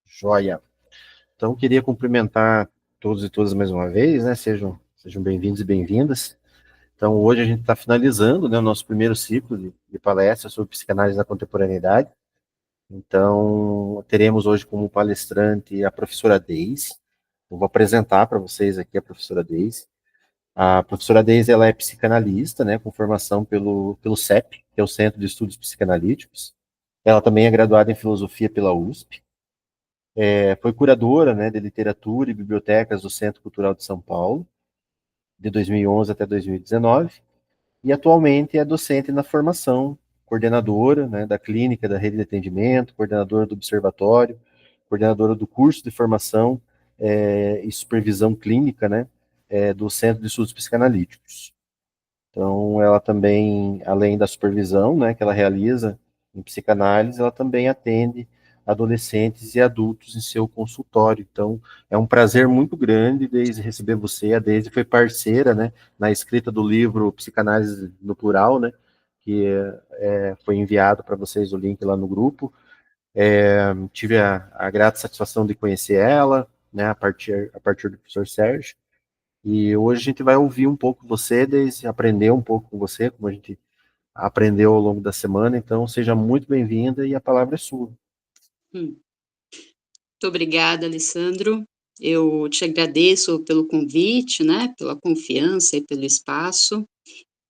Joia. Então, queria cumprimentar todos e todas mais uma vez, né? Sejam bem-vindos e bem-vindas. Então, hoje a gente está finalizando, né, o nosso primeiro ciclo de palestras sobre psicanálise na contemporaneidade. Então, teremos hoje como palestrante a professora Deise. Eu vou apresentar para vocês aqui a professora Deise. A professora Deise, ela é psicanalista, né, com formação pelo CEP, que é o Centro de Estudos Psicanalíticos. Ela também é graduada em filosofia pela USP. Foi curadora, né, de literatura e bibliotecas do Centro Cultural de São Paulo, de 2011 até 2019, e atualmente é docente na formação, coordenadora, né, da clínica da rede de atendimento, coordenadora do observatório, coordenadora do curso de formação e supervisão clínica, né, do Centro de Estudos Psicanalíticos. Então, ela também, além da supervisão, né, que ela realiza em psicanálise, ela também atende adolescentes e adultos em seu consultório. Então, é um prazer muito grande, Deise, receber você. A Deise foi parceira, né, na escrita do livro Psicanálise no Plural, né, que foi enviado para vocês o link lá no grupo. Tive a grata satisfação de conhecer ela, né, a partir do professor Sérgio. E hoje a gente vai ouvir um pouco você, Deise, aprender um pouco com você, como a gente aprendeu ao longo da semana. Então, seja muito bem-vinda e a palavra é sua. Muito obrigada, Alessandro. Eu te agradeço pelo convite, né, pela confiança e pelo espaço.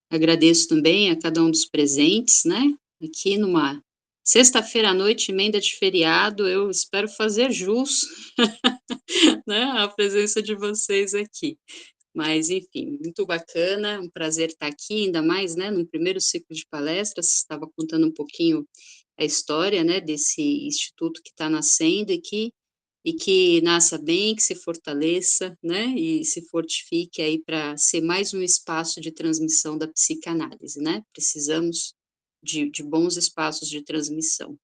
Agradeço também a cada um dos presentes, né, aqui numa sexta-feira à noite, emenda de feriado, eu espero fazer jus, né, à presença de vocês aqui. Mas, enfim, muito bacana, um prazer estar aqui, ainda mais, né, no primeiro ciclo de palestras, estava contando um pouquinho a história, né, desse instituto que está nascendo e que nasça bem, que se fortaleça, né, e se fortifique aí para ser mais um espaço de transmissão da psicanálise, né, precisamos de bons espaços de transmissão.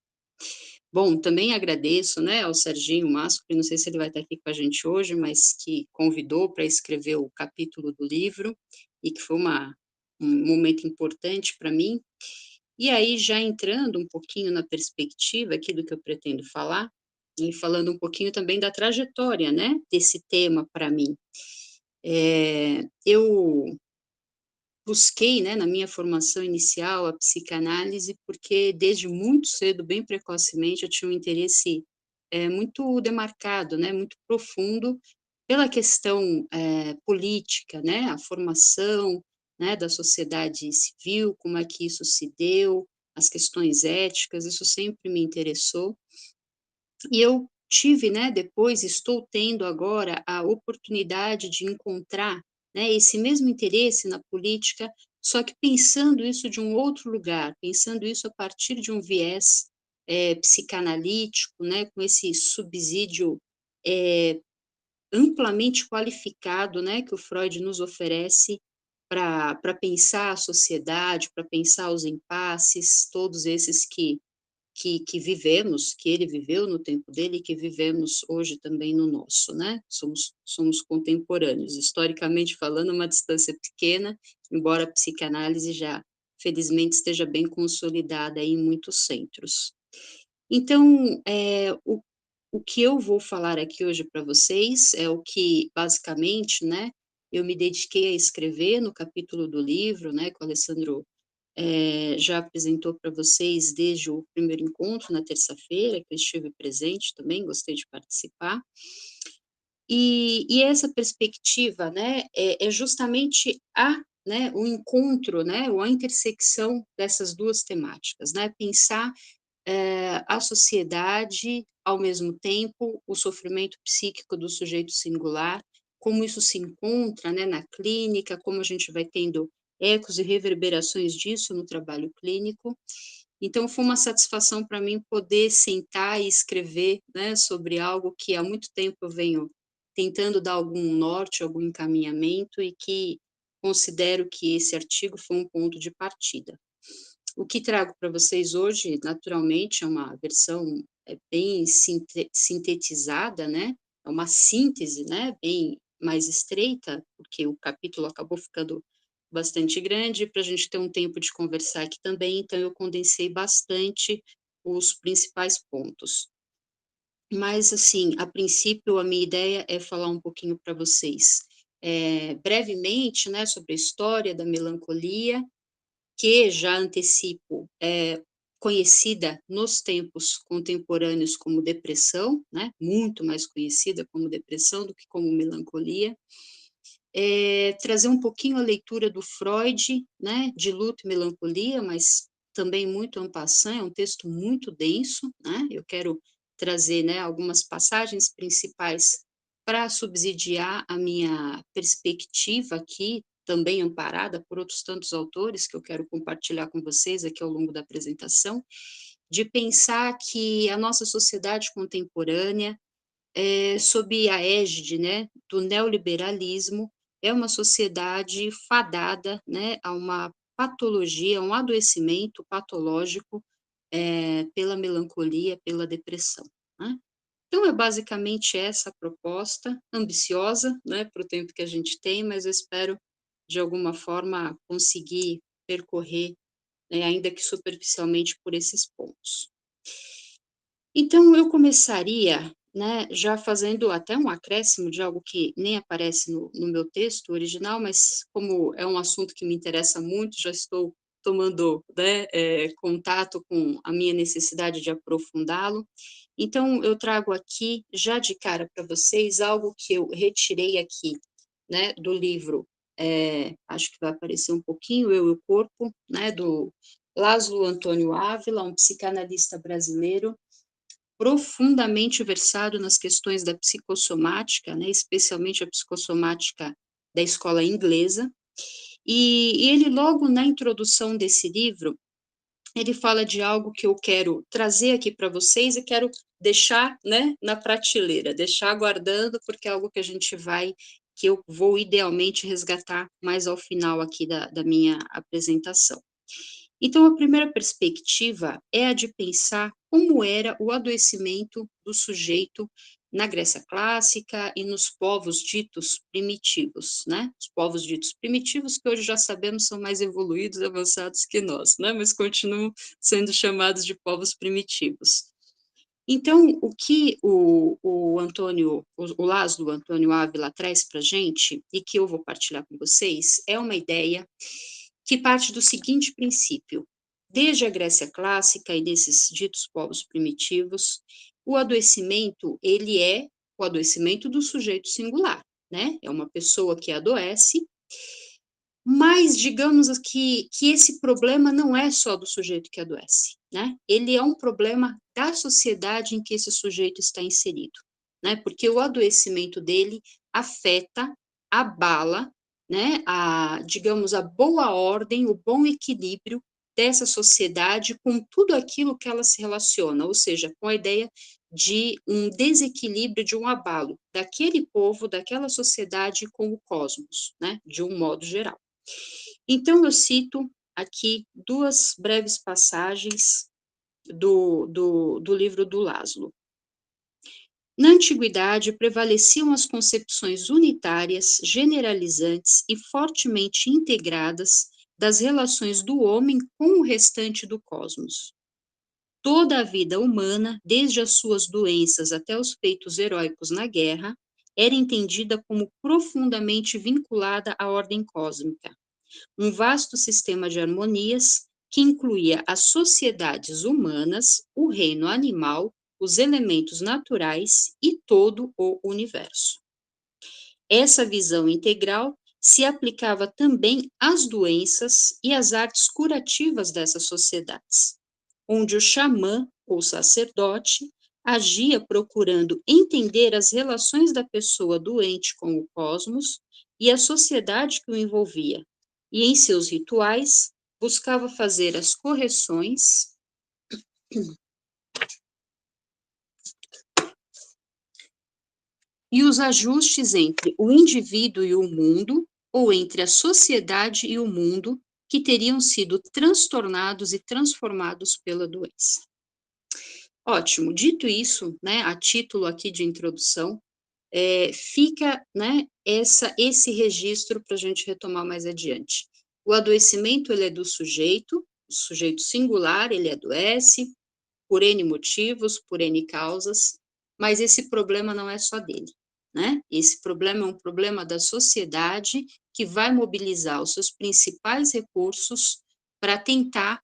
Bom, também agradeço, né, ao Serginho Mascoli, não sei se ele vai estar aqui com a gente hoje, mas que convidou para escrever o capítulo do livro, e que foi um momento importante para mim. E aí, já entrando um pouquinho na perspectiva aqui do que eu pretendo falar, e falando um pouquinho também da trajetória, né, desse tema para mim. Eu busquei, né, na minha formação inicial, a psicanálise, porque desde muito cedo, bem precocemente, eu tinha um interesse, muito demarcado, né, muito profundo pela questão, política, né, a formação, né, da sociedade civil, como é que isso se deu, as questões éticas, isso sempre me interessou. E eu tive, né, depois estou tendo agora a oportunidade de encontrar, né, esse mesmo interesse na política, só que pensando isso de um outro lugar, pensando isso a partir de um viés, psicanalítico, né, com esse subsídio, amplamente qualificado, né, que o Freud nos oferece para pensar a sociedade, para pensar os impasses, todos esses que vivemos, que ele viveu no tempo dele e que vivemos hoje também no nosso, né, somos contemporâneos, historicamente falando, uma distância pequena, embora a psicanálise já, felizmente, esteja bem consolidada aí em muitos centros. Então, o que eu vou falar aqui hoje para vocês é o que, basicamente, né, eu me dediquei a escrever no capítulo do livro, né, que o Alessandro já apresentou para vocês desde o primeiro encontro, na terça-feira, que eu estive presente também, gostei de participar. E essa perspectiva, né, é justamente né, o encontro, né, ou a intersecção dessas duas temáticas, né, pensar a sociedade, ao mesmo tempo, o sofrimento psíquico do sujeito singular, como isso se encontra, né, na clínica, como a gente vai tendo ecos e reverberações disso no trabalho clínico. Então, foi uma satisfação para mim poder sentar e escrever, né, sobre algo que há muito tempo eu venho tentando dar algum norte, algum encaminhamento e que considero que esse artigo foi um ponto de partida. O que trago para vocês hoje, naturalmente, é uma versão bem sintetizada, né, é uma síntese, né, bem mais estreita, porque o capítulo acabou ficando bastante grande, para a gente ter um tempo de conversar aqui também, então eu condensei bastante os principais pontos. mas, assim, a princípio, a minha ideia é falar um pouquinho para vocês, brevemente, né, sobre a história da melancolia, que já antecipo, é conhecida nos tempos contemporâneos como depressão, né, muito mais conhecida como depressão do que como melancolia. Trazer um pouquinho a leitura do Freud, né, de Luto e Melancolia, mas também muito en passant, é um texto muito denso, né, eu quero trazer, né, algumas passagens principais para subsidiar a minha perspectiva aqui, também amparada por outros tantos autores que eu quero compartilhar com vocês aqui ao longo da apresentação, de pensar que a nossa sociedade contemporânea, sob a égide, né, do neoliberalismo, é uma sociedade fadada, né, a uma patologia, a um adoecimento patológico, pela melancolia, pela depressão, né. Então é basicamente essa a proposta, ambiciosa, né, para o tempo que a gente tem, mas eu espero, de alguma forma, conseguir percorrer, ainda que superficialmente, por esses pontos. Então eu começaria, né, já fazendo até um acréscimo de algo que nem aparece no meu texto original, mas como é um assunto que me interessa muito, já estou tomando, né, contato com a minha necessidade de aprofundá-lo. Então eu trago aqui, já de cara para vocês, algo que eu retirei aqui, né, do livro, acho que vai aparecer um pouquinho, Eu e o Corpo, né, do Lázaro Antônio Ávila, um psicanalista brasileiro, profundamente versado nas questões da psicossomática, né, especialmente a psicossomática da escola inglesa, e ele logo na introdução desse livro, ele fala de algo que eu quero trazer aqui para vocês e quero deixar, né, na prateleira, deixar guardando, porque é algo que a gente vai, que eu vou idealmente resgatar mais ao final aqui da minha apresentação. Então, a primeira perspectiva é a de pensar como era o adoecimento do sujeito na Grécia clássica e nos povos ditos primitivos, né? Os povos ditos primitivos, que hoje já sabemos são mais evoluídos, avançados que nós, né? Mas continuam sendo chamados de povos primitivos. Então, o que o Laszlo Antônio Ávila traz para a gente, e que eu vou partilhar com vocês, é uma ideia que parte do seguinte princípio: desde a Grécia clássica e desses ditos povos primitivos, o adoecimento, ele é o adoecimento do sujeito singular, né? É uma pessoa que adoece, mas digamos que esse problema não é só do sujeito que adoece, né? Ele é um problema da sociedade em que esse sujeito está inserido, né? Porque o adoecimento dele afeta, abala, né, digamos, a boa ordem, o bom equilíbrio dessa sociedade com tudo aquilo que ela se relaciona, ou seja, com a ideia de um desequilíbrio, de um abalo daquele povo, daquela sociedade com o cosmos, né, de um modo geral. Então, eu cito aqui duas breves passagens do livro do Laszlo. Na antiguidade, prevaleciam as concepções unitárias, generalizantes e fortemente integradas das relações do homem com o restante do cosmos. Toda a vida humana, desde as suas doenças até os feitos heróicos na guerra, era entendida como profundamente vinculada à ordem cósmica, um vasto sistema de harmonias que incluía as sociedades humanas, o reino animal, os elementos naturais e todo o universo. Essa visão integral se aplicava também às doenças e às artes curativas dessas sociedades, onde o xamã, ou sacerdote, agia procurando entender as relações da pessoa doente com o cosmos e a sociedade que o envolvia, e em seus rituais buscava fazer as correções e os ajustes entre o indivíduo e o mundo, ou entre a sociedade e o mundo, que teriam sido transtornados e transformados pela doença. Ótimo, dito isso, né, a título aqui de introdução, fica, né, esse registro para a gente retomar mais adiante. O adoecimento, ele é do sujeito, o sujeito singular, ele adoece, por N motivos, por N causas, mas esse problema não é só dele, né? Esse problema é um problema da sociedade que vai mobilizar os seus principais recursos para tentar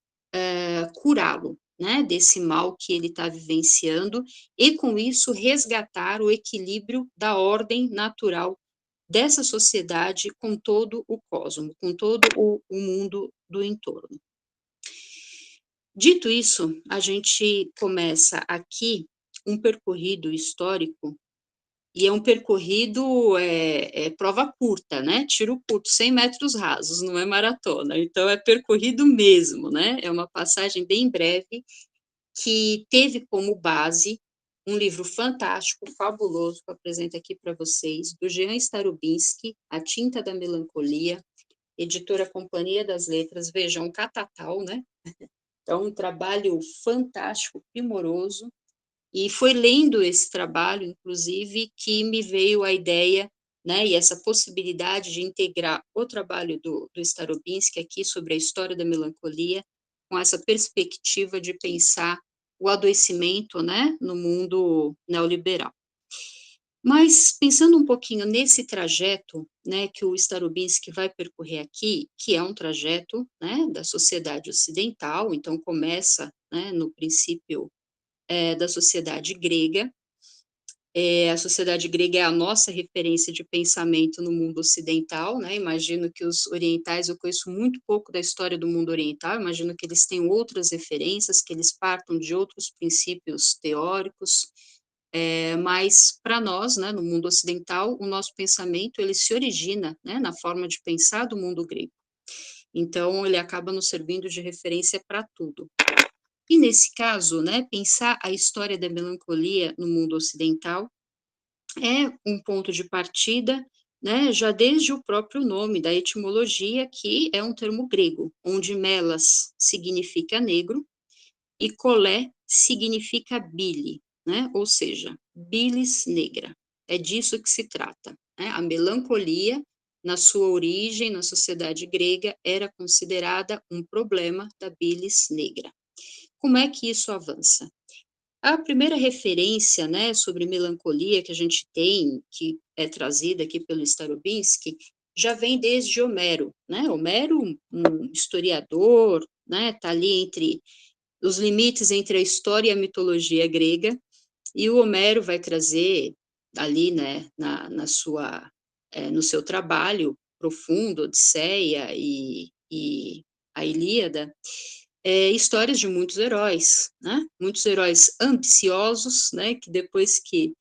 curá-lo, né, desse mal que ele está vivenciando, e com isso resgatar o equilíbrio da ordem natural dessa sociedade com todo o cosmos, com todo o mundo do entorno. Dito isso, a gente começa aqui um percorrido histórico, e é um percorrido, prova curta, né, tiro curto, 100 metros rasos, não é maratona, então é percorrido mesmo, né, é uma passagem bem breve, que teve como base um livro fantástico, fabuloso, que eu apresento aqui para vocês, do Jean Starobinski, A Tinta da Melancolia, editora Companhia das Letras, vejam, um catatal, né? Então, um trabalho fantástico, primoroso, e foi lendo esse trabalho, inclusive, que me veio a ideia, né, e essa possibilidade de integrar o trabalho do Starobinski aqui sobre a história da melancolia, com essa perspectiva de pensar o adoecimento, né, no mundo neoliberal. Mas, pensando um pouquinho nesse trajeto, né, que o Starobinski vai percorrer aqui, que é um trajeto, né, da sociedade ocidental, então começa, né, no princípio da sociedade grega. A sociedade grega é a nossa referência de pensamento no mundo ocidental, né? Imagino que os orientais, eu conheço muito pouco da história do mundo oriental, imagino que eles tenham outras referências, que eles partam de outros princípios teóricos, mas para nós, né, no mundo ocidental, o nosso pensamento, ele se origina, né, na forma de pensar do mundo grego. Então, ele acaba nos servindo de referência para tudo. E nesse caso, né, pensar a história da melancolia no mundo ocidental é um ponto de partida, né, já desde o próprio nome da etimologia, que é um termo grego, onde melas significa negro e colé significa bile, né, ou seja, bilis negra. É disso que se trata, né? A melancolia, na sua origem, na sociedade grega, era considerada um problema da bilis negra. Como é que isso avança? A primeira referência, né, sobre melancolia que a gente tem, que é trazida aqui pelo Starobinski, já vem desde Homero, né? Homero, um historiador, né, tá ali entre os limites entre a história e a mitologia grega, e o Homero vai trazer ali, né, no seu trabalho profundo, Odisseia e a Ilíada, histórias de muitos heróis, né? Muitos heróis ambiciosos, né? Que depois que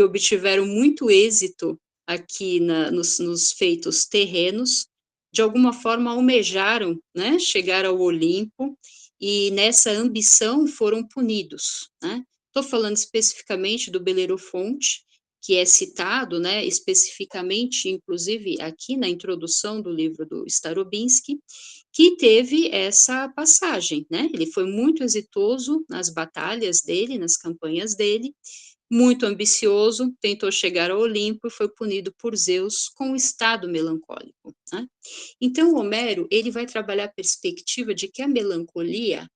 obtiveram muito êxito aqui nos feitos terrenos, de alguma forma almejaram, né? Chegar ao Olimpo, e nessa ambição foram punidos, né? Estou falando especificamente do Belerofonte, que é citado, né, especificamente, inclusive, aqui na introdução do livro do Starobinski, que teve essa passagem, né? Ele foi muito exitoso nas batalhas dele, nas campanhas dele, muito ambicioso, tentou chegar ao Olimpo e foi punido por Zeus com um estado melancólico, né? Então, Homero, ele vai trabalhar a perspectiva de que a melancolia,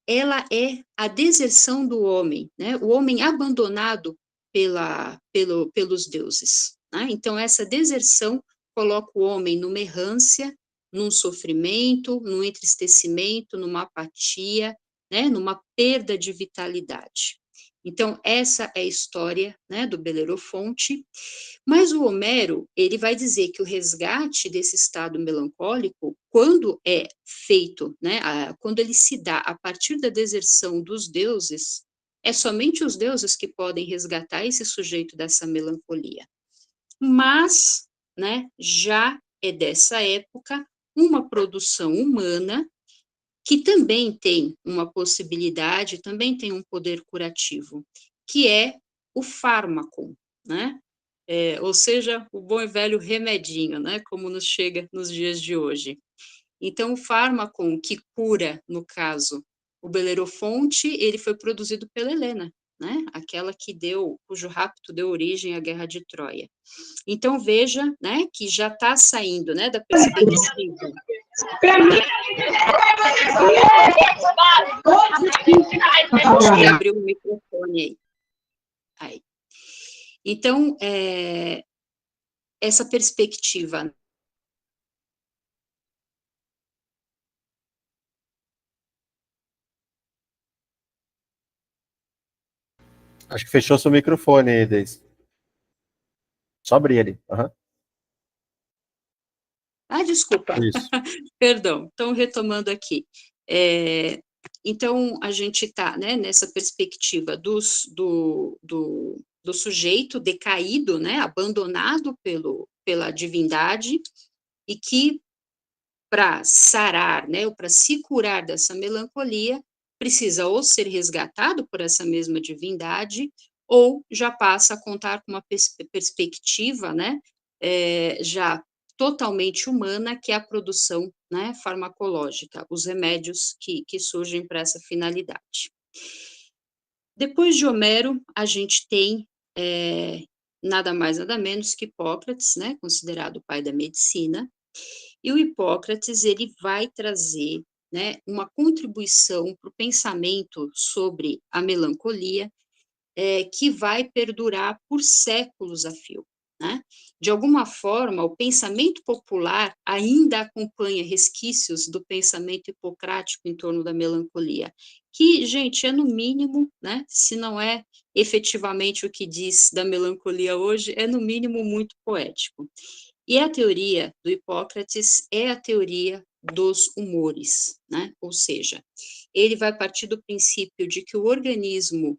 ela é a deserção do homem, né? O homem abandonado pelos deuses, né? Então, essa deserção coloca o homem numa errância, num sofrimento, num entristecimento, numa apatia, né? Numa perda de vitalidade. Então, essa é a história, né, do Belerofonte, mas o Homero, ele vai dizer que o resgate desse estado melancólico, quando é feito, né, quando ele se dá a partir da deserção dos deuses, é somente os deuses que podem resgatar esse sujeito dessa melancolia. Mas, né, já é dessa época uma produção humana que também tem uma possibilidade, também tem um poder curativo, que é o fármaco, né? Ou seja, o bom e velho remedinho, né? Como nos chega nos dias de hoje. Então, o fármaco que cura, no caso, o Belerofonte, ele foi produzido pela Helena, né? Aquela cujo rapto deu origem à Guerra de Troia. Então, veja, né, que já está saindo, né, da perspectiva. Deixa eu abrir o microfone aí. Aí. Então, essa perspectiva. Acho que fechou seu microfone aí, Deise. Só abrir ali. Aham. Desculpa, Isso. perdão. Então, retomando aqui. Então, a gente está, né, nessa perspectiva do sujeito decaído, né, abandonado pela divindade, e que, para sarar, né, ou para se curar dessa melancolia, precisa ou ser resgatado por essa mesma divindade, ou já passa a contar com uma perspectiva, né, já totalmente humana, que é a produção, né, farmacológica, os remédios que surgem para essa finalidade. Depois de Homero, a gente tem nada mais, nada menos que Hipócrates, né, considerado o pai da medicina, e o Hipócrates, ele vai trazer, né, uma contribuição para o pensamento sobre a melancolia, que vai perdurar por séculos a fio, né? De alguma forma, o pensamento popular ainda acompanha resquícios do pensamento hipocrático em torno da melancolia, que, gente, é no mínimo, né, se não é efetivamente o que diz da melancolia hoje, é no mínimo muito poético. E a teoria do Hipócrates é a teoria dos humores, né? Ou seja, ele vai partir do princípio de que o organismo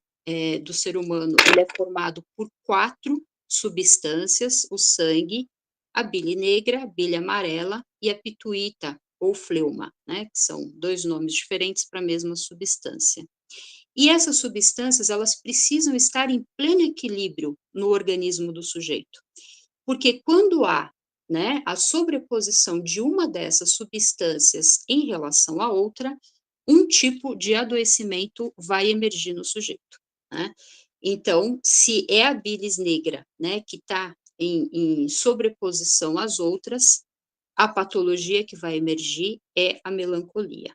do ser humano ele é formado por 4 substâncias: o sangue, a bile negra, a bile amarela e a pituita, ou fleuma, né? Que são 2 nomes diferentes para a mesma substância. E essas substâncias, elas precisam estar em pleno equilíbrio no organismo do sujeito. Porque quando há, né, a sobreposição de uma dessas substâncias em relação à outra, um tipo de adoecimento vai emergir no sujeito, né? Então, se é a bilis negra, né, que está em sobreposição às outras, a patologia que vai emergir é a melancolia.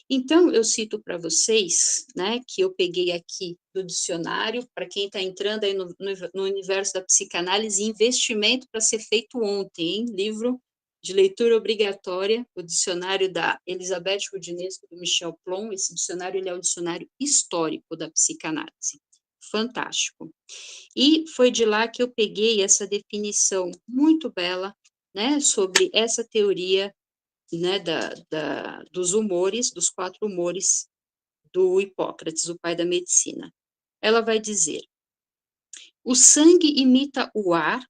Então, eu cito para vocês, né, que eu peguei aqui do dicionário, para quem está entrando aí no universo da psicanálise, investimento para ser feito ontem, hein? Livro de leitura obrigatória, o dicionário da Elizabeth Rudinesco, do Michel Plon. Esse dicionário ele é o dicionário histórico da psicanálise. Fantástico. E foi de lá que eu peguei essa definição muito bela, né, sobre essa teoria, né, dos humores, dos 4 humores do Hipócrates, o pai da medicina. Ela vai dizer: o sangue imita o ar,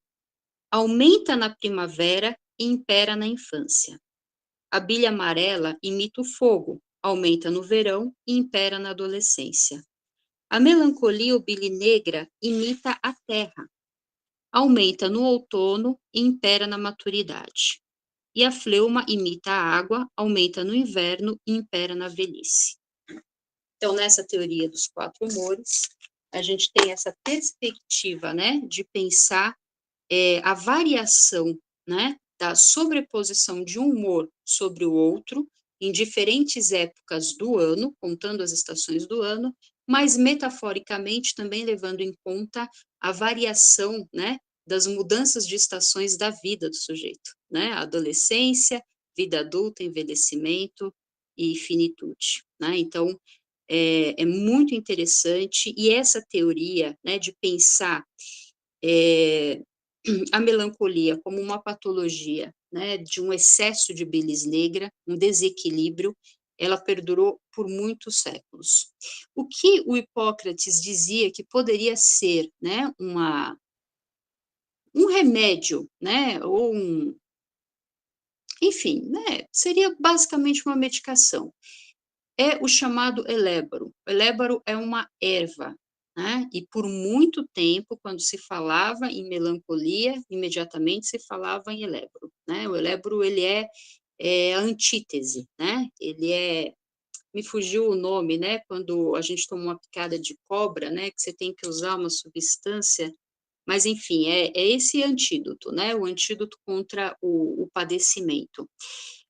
aumenta na primavera e impera na infância. A bile amarela imita o fogo, aumenta no verão e impera na adolescência. A melancolia ou bile negra imita a terra, aumenta no outono e impera na maturidade. E a fleuma imita a água, aumenta no inverno e impera na velhice. Então, nessa teoria dos 4 humores, a gente tem essa perspectiva, né, de pensar a variação, né, da sobreposição de um humor sobre o outro, em diferentes épocas do ano, contando as estações do ano, mas metaforicamente também levando em conta a variação, né, das mudanças de estações da vida do sujeito, né, adolescência, vida adulta, envelhecimento e finitude, né? Então, é muito interessante, e essa teoria, né, de pensar a melancolia como uma patologia, né, de um excesso de bilis negra, um desequilíbrio, ela perdurou por muitos séculos. O que o Hipócrates dizia que poderia ser, né, um remédio, né, ou enfim, né, seria basicamente uma medicação, é o chamado elébaro. O elébaro é uma erva, né? E por muito tempo, quando se falava em melancolia, imediatamente se falava em elébaro, né? O elébaro, ele é a antítese, né? Ele me fugiu o nome, né? Quando a gente toma uma picada de cobra, né? Que você tem que usar uma substância, mas enfim, é esse antídoto, né? O antídoto contra o padecimento.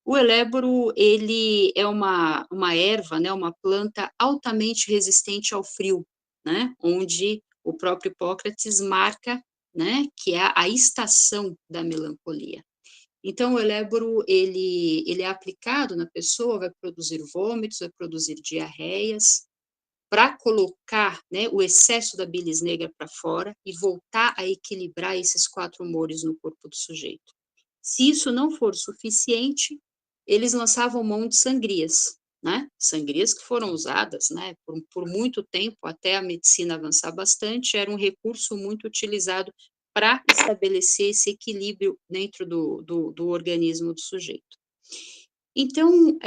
O eléboro, ele é uma erva, né, uma planta altamente resistente ao frio, né, onde o próprio Hipócrates marca, né, que é a estação da melancolia. Então o eléboro ele é aplicado na pessoa, vai produzir vômitos, vai produzir diarreias, para colocar, né, o excesso da bilis negra para fora e voltar a equilibrar esses 4 humores no corpo do sujeito. Se isso não for suficiente, eles lançavam mão de sangrias, né, sangrias que foram usadas, né, por muito tempo, até a medicina avançar bastante, era um recurso muito utilizado para estabelecer esse equilíbrio dentro do organismo do sujeito. Então,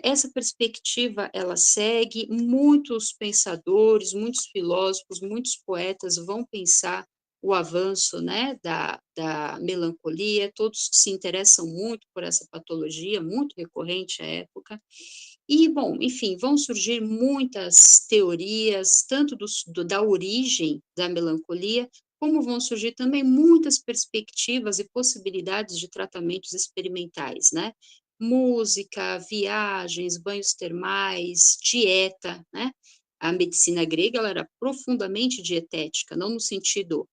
essa perspectiva ela segue, muitos pensadores, muitos filósofos, muitos poetas vão pensar o avanço, né, da melancolia, todos se interessam muito por essa patologia, muito recorrente à época. E, bom, enfim, vão surgir muitas teorias, tanto da origem da melancolia, como vão surgir também muitas perspectivas e possibilidades de tratamentos experimentais, né? Música, viagens, banhos termais, dieta, né? A medicina grega ela era profundamente dietética, não no sentido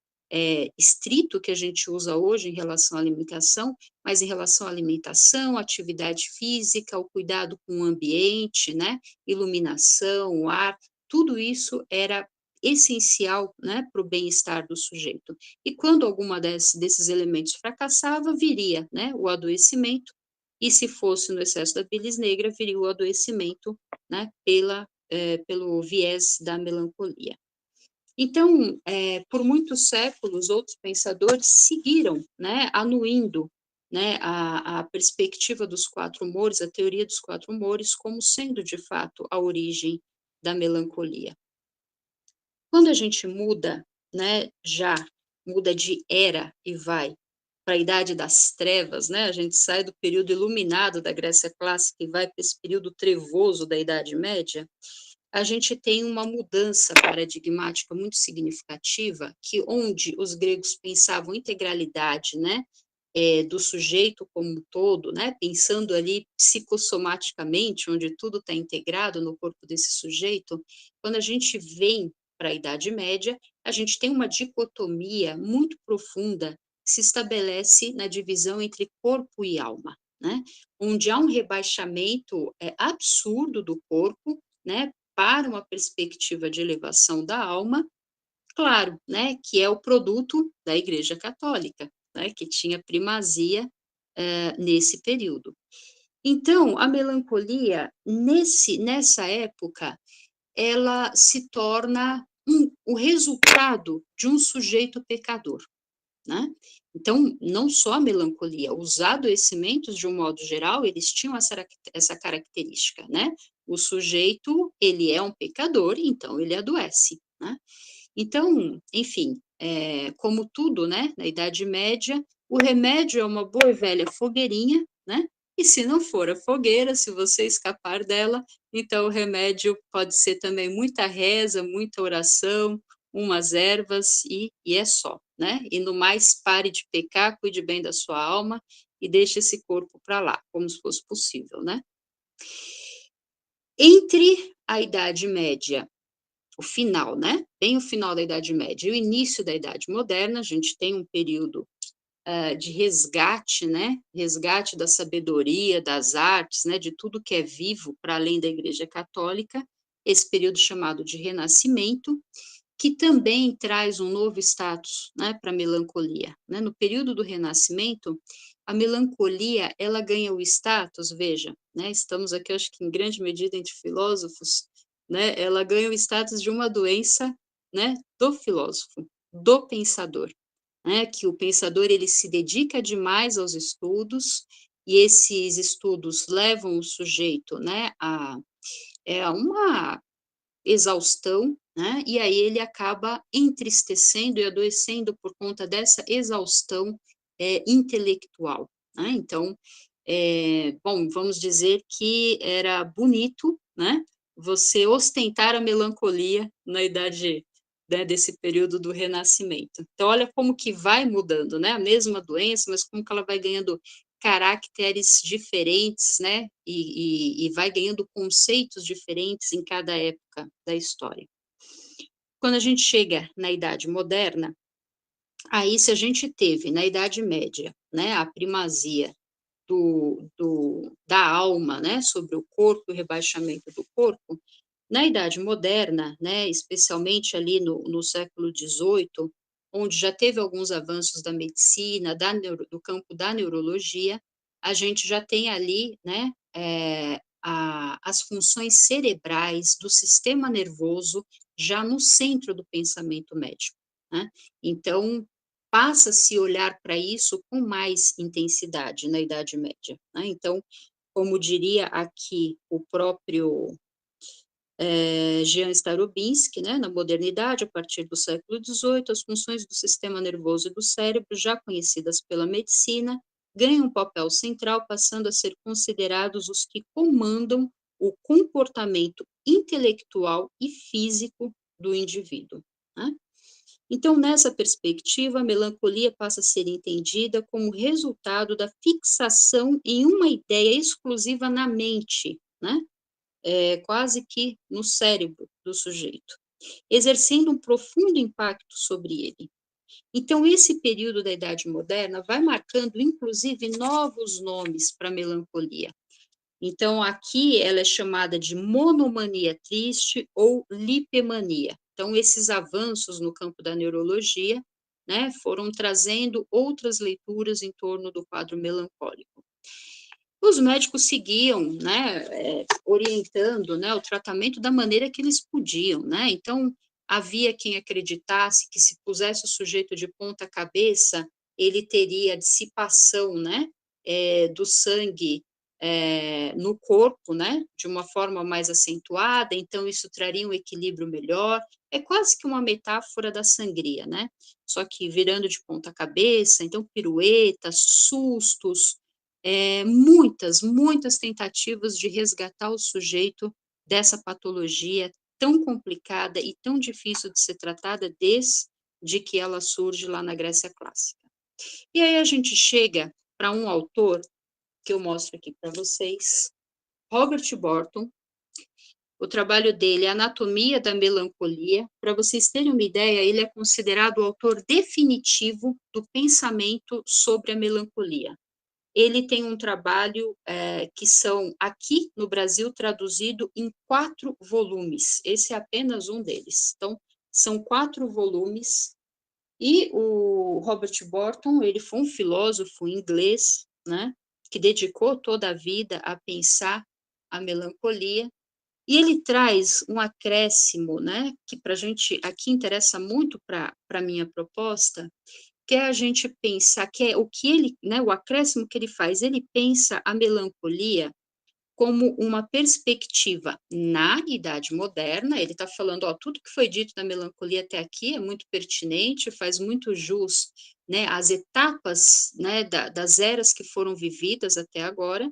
estrito que a gente usa hoje em relação à alimentação, mas em relação à alimentação, atividade física, o cuidado com o ambiente, né? Iluminação, o ar, tudo isso era essencial, né, para o bem-estar do sujeito. E quando alguma desses elementos fracassava, viria, né, o adoecimento, e se fosse no excesso da bilis negra, viria o adoecimento, né, pelo viés da melancolia. Então, por muitos séculos, outros pensadores seguiram, né, anuindo, né, a perspectiva dos 4 humores, a teoria dos 4 humores, como sendo, de fato, a origem da melancolia. Quando a gente muda, né, já muda de era e vai para a idade das trevas, né, a gente sai do período iluminado da Grécia clássica e vai para esse período trevoso da Idade Média, a gente tem uma mudança paradigmática muito significativa, que onde os gregos pensavam integralidade, né, do sujeito como um todo, né, pensando ali psicossomaticamente, onde tudo está integrado no corpo desse sujeito, quando a gente vem para a Idade Média, a gente tem uma dicotomia muito profunda que se estabelece na divisão entre corpo e alma, né, onde há um rebaixamento absurdo do corpo, né, para uma perspectiva de elevação da alma, claro, né, que é o produto da Igreja Católica, né, que tinha primazia nesse período. Então, a melancolia, nessa época, ela se torna o resultado de um sujeito pecador, né? Então, não só a melancolia, os adoecimentos, de um modo geral, eles tinham essa característica, né? O sujeito, ele é um pecador, então ele adoece, né? Então, enfim, como tudo, né, na Idade Média, o remédio é uma boa e velha fogueirinha, né? E se não for a fogueira, se você escapar dela, então o remédio pode ser também muita reza, muita oração, umas ervas e é só, né? E no mais, pare de pecar, cuide bem da sua alma e deixe esse corpo para lá, como se fosse possível, né? Entre a Idade Média, o final, né? Bem o final da Idade Média e o início da Idade Moderna, a gente tem um período de resgate, né? Resgate da sabedoria, das artes, né? De tudo que é vivo para além da Igreja Católica, esse período chamado de Renascimento, que também traz um novo status, né, para a melancolia, né? No período do Renascimento, a melancolia, ela ganha o status, veja, né, estamos aqui, acho que em grande medida entre filósofos, né, ela ganha o status de uma doença, né, do filósofo, do pensador, né, que o pensador, ele se dedica demais aos estudos, e esses estudos levam o sujeito, né, a uma exaustão, né? E aí ele acaba entristecendo e adoecendo por conta dessa exaustão intelectual, né? Então, bom, vamos dizer que era bonito, né? Você ostentar a melancolia na idade, né, desse período do Renascimento. Então, olha como que vai mudando, né? A mesma doença, mas como que ela vai ganhando caracteres diferentes, né? E vai ganhando conceitos diferentes em cada época da história. Quando a gente chega na Idade Moderna, aí se a gente teve na Idade Média, né, a primazia da alma, né, sobre o corpo, o rebaixamento do corpo, na Idade Moderna, né, especialmente ali no século XVIII, onde já teve alguns avanços da medicina, do campo da neurologia, a gente já tem ali, né, as funções cerebrais do sistema nervoso já no centro do pensamento médico, né? Então, passa a se olhar para isso com mais intensidade na Idade Média, né? Então, como diria aqui o próprio Jean Starobinsky, né, na modernidade, a partir do século XVIII, as funções do sistema nervoso e do cérebro, já conhecidas pela medicina, ganham um papel central, passando a ser considerados os que comandam o comportamento intelectual e físico do indivíduo, né? Então, nessa perspectiva, a melancolia passa a ser entendida como resultado da fixação em uma ideia exclusiva na mente, né? Quase que no cérebro do sujeito, exercendo um profundo impacto sobre ele. Então, esse período da Idade Moderna vai marcando, inclusive, novos nomes para a melancolia. Então, aqui ela é chamada de monomania triste ou lipemania. Então, esses avanços no campo da neurologia, né, foram trazendo outras leituras em torno do quadro melancólico. Os médicos seguiam, né, orientando, né, o tratamento da maneira que eles podiam, né, então havia quem acreditasse que se pusesse o sujeito de ponta cabeça, ele teria dissipação, né, do sangue no corpo, né, de uma forma mais acentuada, então isso traria um equilíbrio melhor, é quase que uma metáfora da sangria, né, só que virando de ponta cabeça, então piruetas, sustos, muitas tentativas de resgatar o sujeito dessa patologia tão complicada e tão difícil de ser tratada desde que ela surge lá na Grécia clássica. E aí a gente chega para um autor que eu mostro aqui para vocês, Robert Borton. O trabalho dele é Anatomia da Melancolia. Para vocês terem uma ideia, ele é considerado o autor definitivo do pensamento sobre a melancolia. Ele tem um trabalho que são, aqui no Brasil, traduzido em 4 volumes. Esse é apenas um deles. Então, são 4 volumes. E o Robert Borton, ele foi um filósofo inglês, né, que dedicou toda a vida a pensar a melancolia. E ele traz um acréscimo, né, que para a gente aqui interessa muito para a minha proposta, que é a gente pensar que é o que ele, né, o acréscimo que ele faz, ele pensa a melancolia como uma perspectiva na Idade Moderna. Ele está falando, ó, tudo que foi dito da melancolia até aqui é muito pertinente, faz muito jus, né, às etapas, né, das eras que foram vividas até agora,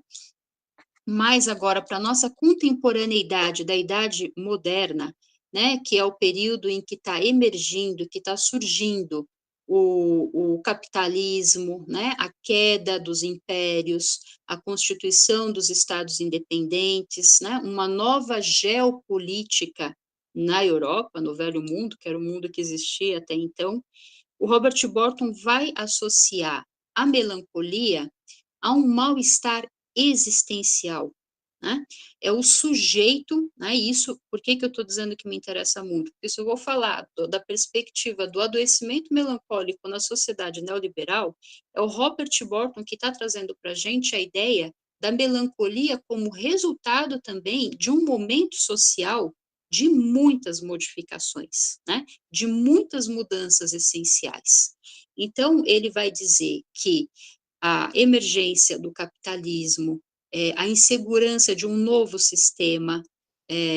mas agora para a nossa contemporaneidade da Idade Moderna, né, que é o período em que está emergindo, que está surgindo o capitalismo, né, a queda dos impérios, a constituição dos estados independentes, né, uma nova geopolítica na Europa, no Velho Mundo, que era o mundo que existia até então. O Robert Borton vai associar a melancolia a um mal-estar existencial, né? É o sujeito, né? Isso, por que eu estou dizendo que me interessa muito? Porque se eu vou falar da perspectiva do adoecimento melancólico na sociedade neoliberal, é o Robert Borton que está trazendo para a gente a ideia da melancolia como resultado também de um momento social de muitas modificações, né? De muitas mudanças essenciais. Então, ele vai dizer que a emergência do capitalismo, a insegurança de um novo sistema,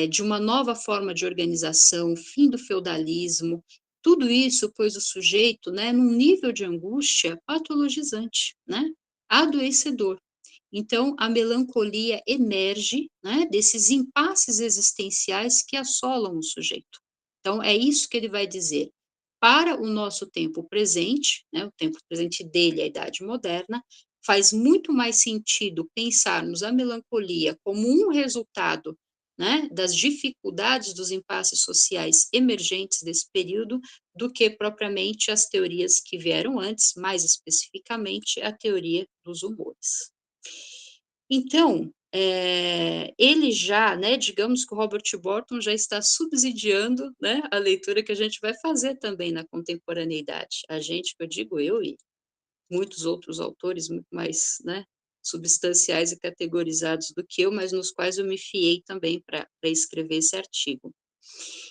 de uma nova forma de organização, o fim do feudalismo, tudo isso pôs o sujeito, né, num nível de angústia patologizante, né, adoecedor. Então, a melancolia emerge, né, desses impasses existenciais que assolam o sujeito. Então, é isso que ele vai dizer. Para o nosso tempo presente, né, o tempo presente dele, a Idade Moderna, faz muito mais sentido pensarmos a melancolia como um resultado né, das dificuldades dos impasses sociais emergentes desse período, do que propriamente as teorias que vieram antes, mais especificamente a teoria dos humores. Então, ele já, né, digamos que o Robert Burton já está subsidiando, né, a leitura que a gente vai fazer também na contemporaneidade. A gente, que eu digo eu e muitos outros autores muito mais, né, substanciais e categorizados do que eu, mas nos quais eu me fiei também para escrever esse artigo.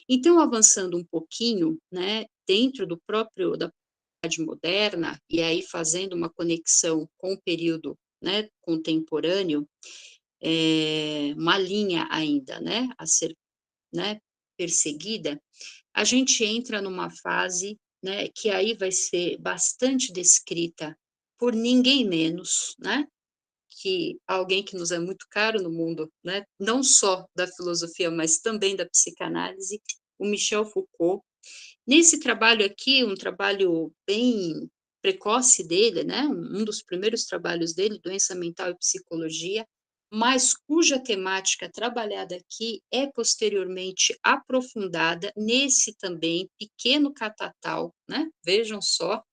Então, avançando um pouquinho, né, dentro do próprio da Idade Moderna, e aí fazendo uma conexão com o período, né, contemporâneo, uma linha ainda, né, a ser, né, perseguida, a gente entra numa fase, né, que aí vai ser bastante descrita por ninguém menos, né, que alguém que nos é muito caro no mundo, né, não só da filosofia, mas também da psicanálise, o Michel Foucault. Nesse trabalho aqui, um trabalho bem precoce dele, né, um dos primeiros trabalhos dele, Doença Mental e Psicologia, mas cuja temática trabalhada aqui é posteriormente aprofundada nesse também pequeno catatal, né, vejam só,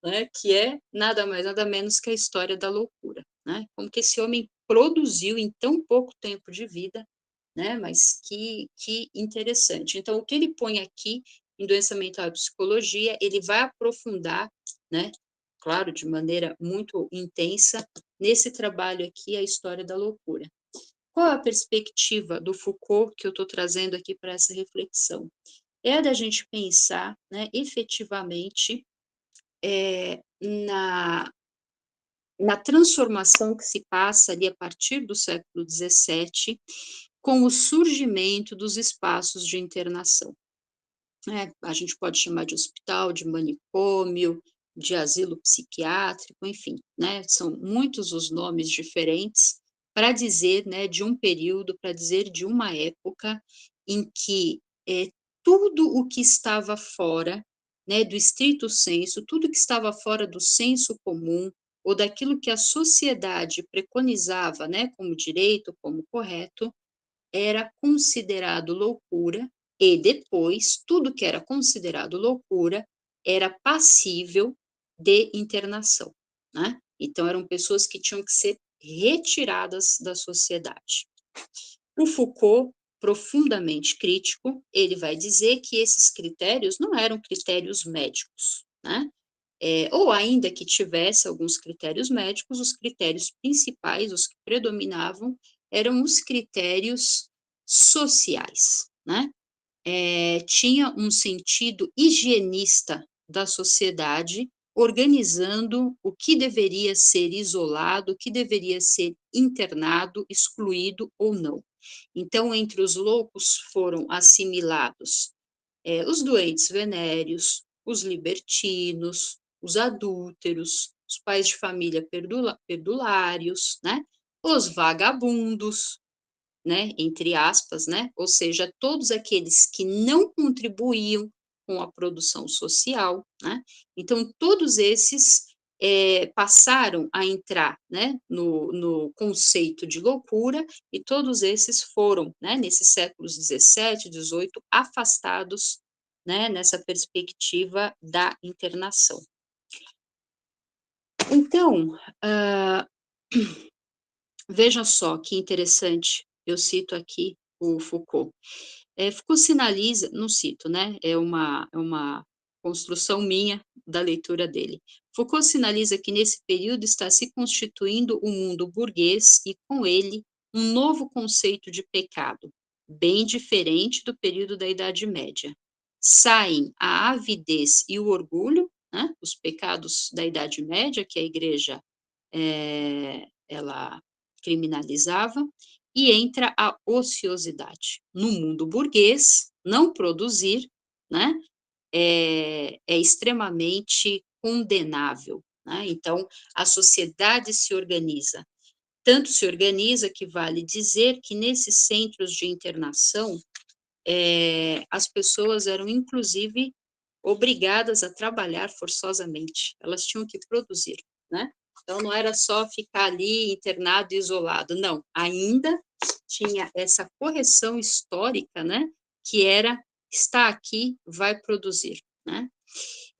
né, que é nada mais, nada menos que a história da loucura, né, como que esse homem produziu em tão pouco tempo de vida, né, mas que interessante. Então, o que ele põe aqui em doença mental e psicologia, ele vai aprofundar, né, claro, de maneira muito intensa, nesse trabalho aqui, a história da loucura. Qual a perspectiva do Foucault que eu estou trazendo aqui para essa reflexão? É a da gente pensar, né, efetivamente, na transformação que se passa ali a partir do século XVII, com o surgimento dos espaços de internação. A gente pode chamar de hospital, de manicômio, de asilo psiquiátrico, enfim, né, são muitos os nomes diferentes para dizer, né, de um período, para dizer de uma época em que tudo o que estava fora, né, do estrito sensu, tudo que estava fora do senso comum, ou daquilo que a sociedade preconizava, né, como direito, como correto, era considerado loucura, e depois, tudo que era considerado loucura era passível de internação, né? Então, eram pessoas que tinham que ser retiradas da sociedade. O Foucault, profundamente crítico, ele vai dizer que esses critérios não eram critérios médicos, né? Ou ainda que tivesse alguns critérios médicos, os critérios principais, os que predominavam, eram os critérios sociais, né? Tinha um sentido higienista da sociedade, organizando o que deveria ser isolado, o que deveria ser internado, excluído ou não. Então, entre os loucos foram assimilados os doentes venéreos, os libertinos, os adúlteros, os pais de família perdulários, né? Os vagabundos, né? Entre aspas, né? Ou seja, todos aqueles que não contribuíam com a produção social, né? Então, todos esses passaram a entrar, né, no conceito de loucura, e todos esses foram, né, nesses séculos 17, 18, afastados, né, nessa perspectiva da internação. Então, veja só que interessante, eu cito aqui o Foucault. Foucault sinaliza, não cito, né, é uma construção minha da leitura dele. Foucault sinaliza que nesse período está se constituindo o mundo burguês e, com ele, um novo conceito de pecado, bem diferente do período da Idade Média. Saem a avidez e o orgulho, né, os pecados da Idade Média, que a Igreja ela criminalizava, e entra a ociosidade. No mundo burguês, não produzir, né, é extremamente condenável, né? Então, a sociedade se organiza. Tanto se organiza que vale dizer que nesses centros de internação, as pessoas eram, inclusive, obrigadas a trabalhar forçosamente. Elas tinham que produzir, né? Então, não era só ficar ali internado e isolado, não. Ainda tinha essa correção histórica, né? Que era, está aqui, vai produzir, né?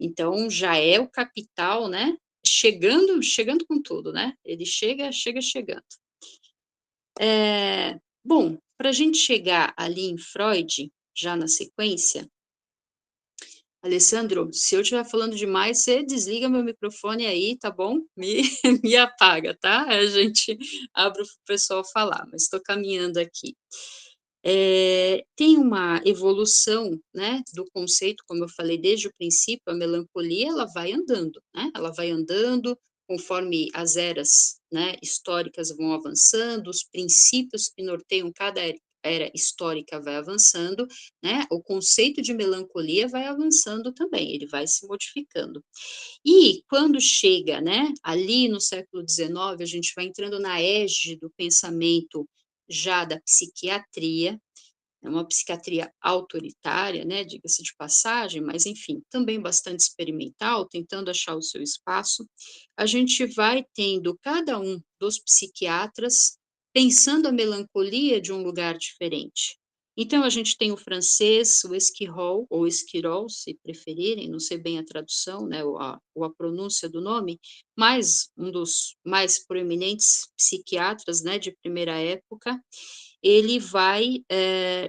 Então, já é o capital, né? Chegando com tudo, né? Ele chegando. Bom, para a gente chegar ali em Freud, já na sequência, Alessandro, se eu estiver falando demais, você desliga meu microfone aí, tá bom? Me apaga, tá? A gente abre para o pessoal falar, mas estou caminhando aqui. Tem uma evolução, né, do conceito, como eu falei desde o princípio, a melancolia, ela vai andando, né? Ela vai andando conforme as eras, né, históricas vão avançando, os princípios que norteiam cada era histórica vai avançando, né? O conceito de melancolia vai avançando também, ele vai se modificando. E quando chega, né, ali no século XIX, a gente vai entrando na égide do pensamento já da psiquiatria, é uma psiquiatria autoritária, né, diga-se de passagem, mas enfim, também bastante experimental, tentando achar o seu espaço. A gente vai tendo cada um dos psiquiatras pensando a melancolia de um lugar diferente. Então, a gente tem o francês, o Esquirol, ou Esquirol, se preferirem, não sei bem a tradução, né, ou a pronúncia do nome, mas um dos mais proeminentes psiquiatras, né, de primeira época, ele vai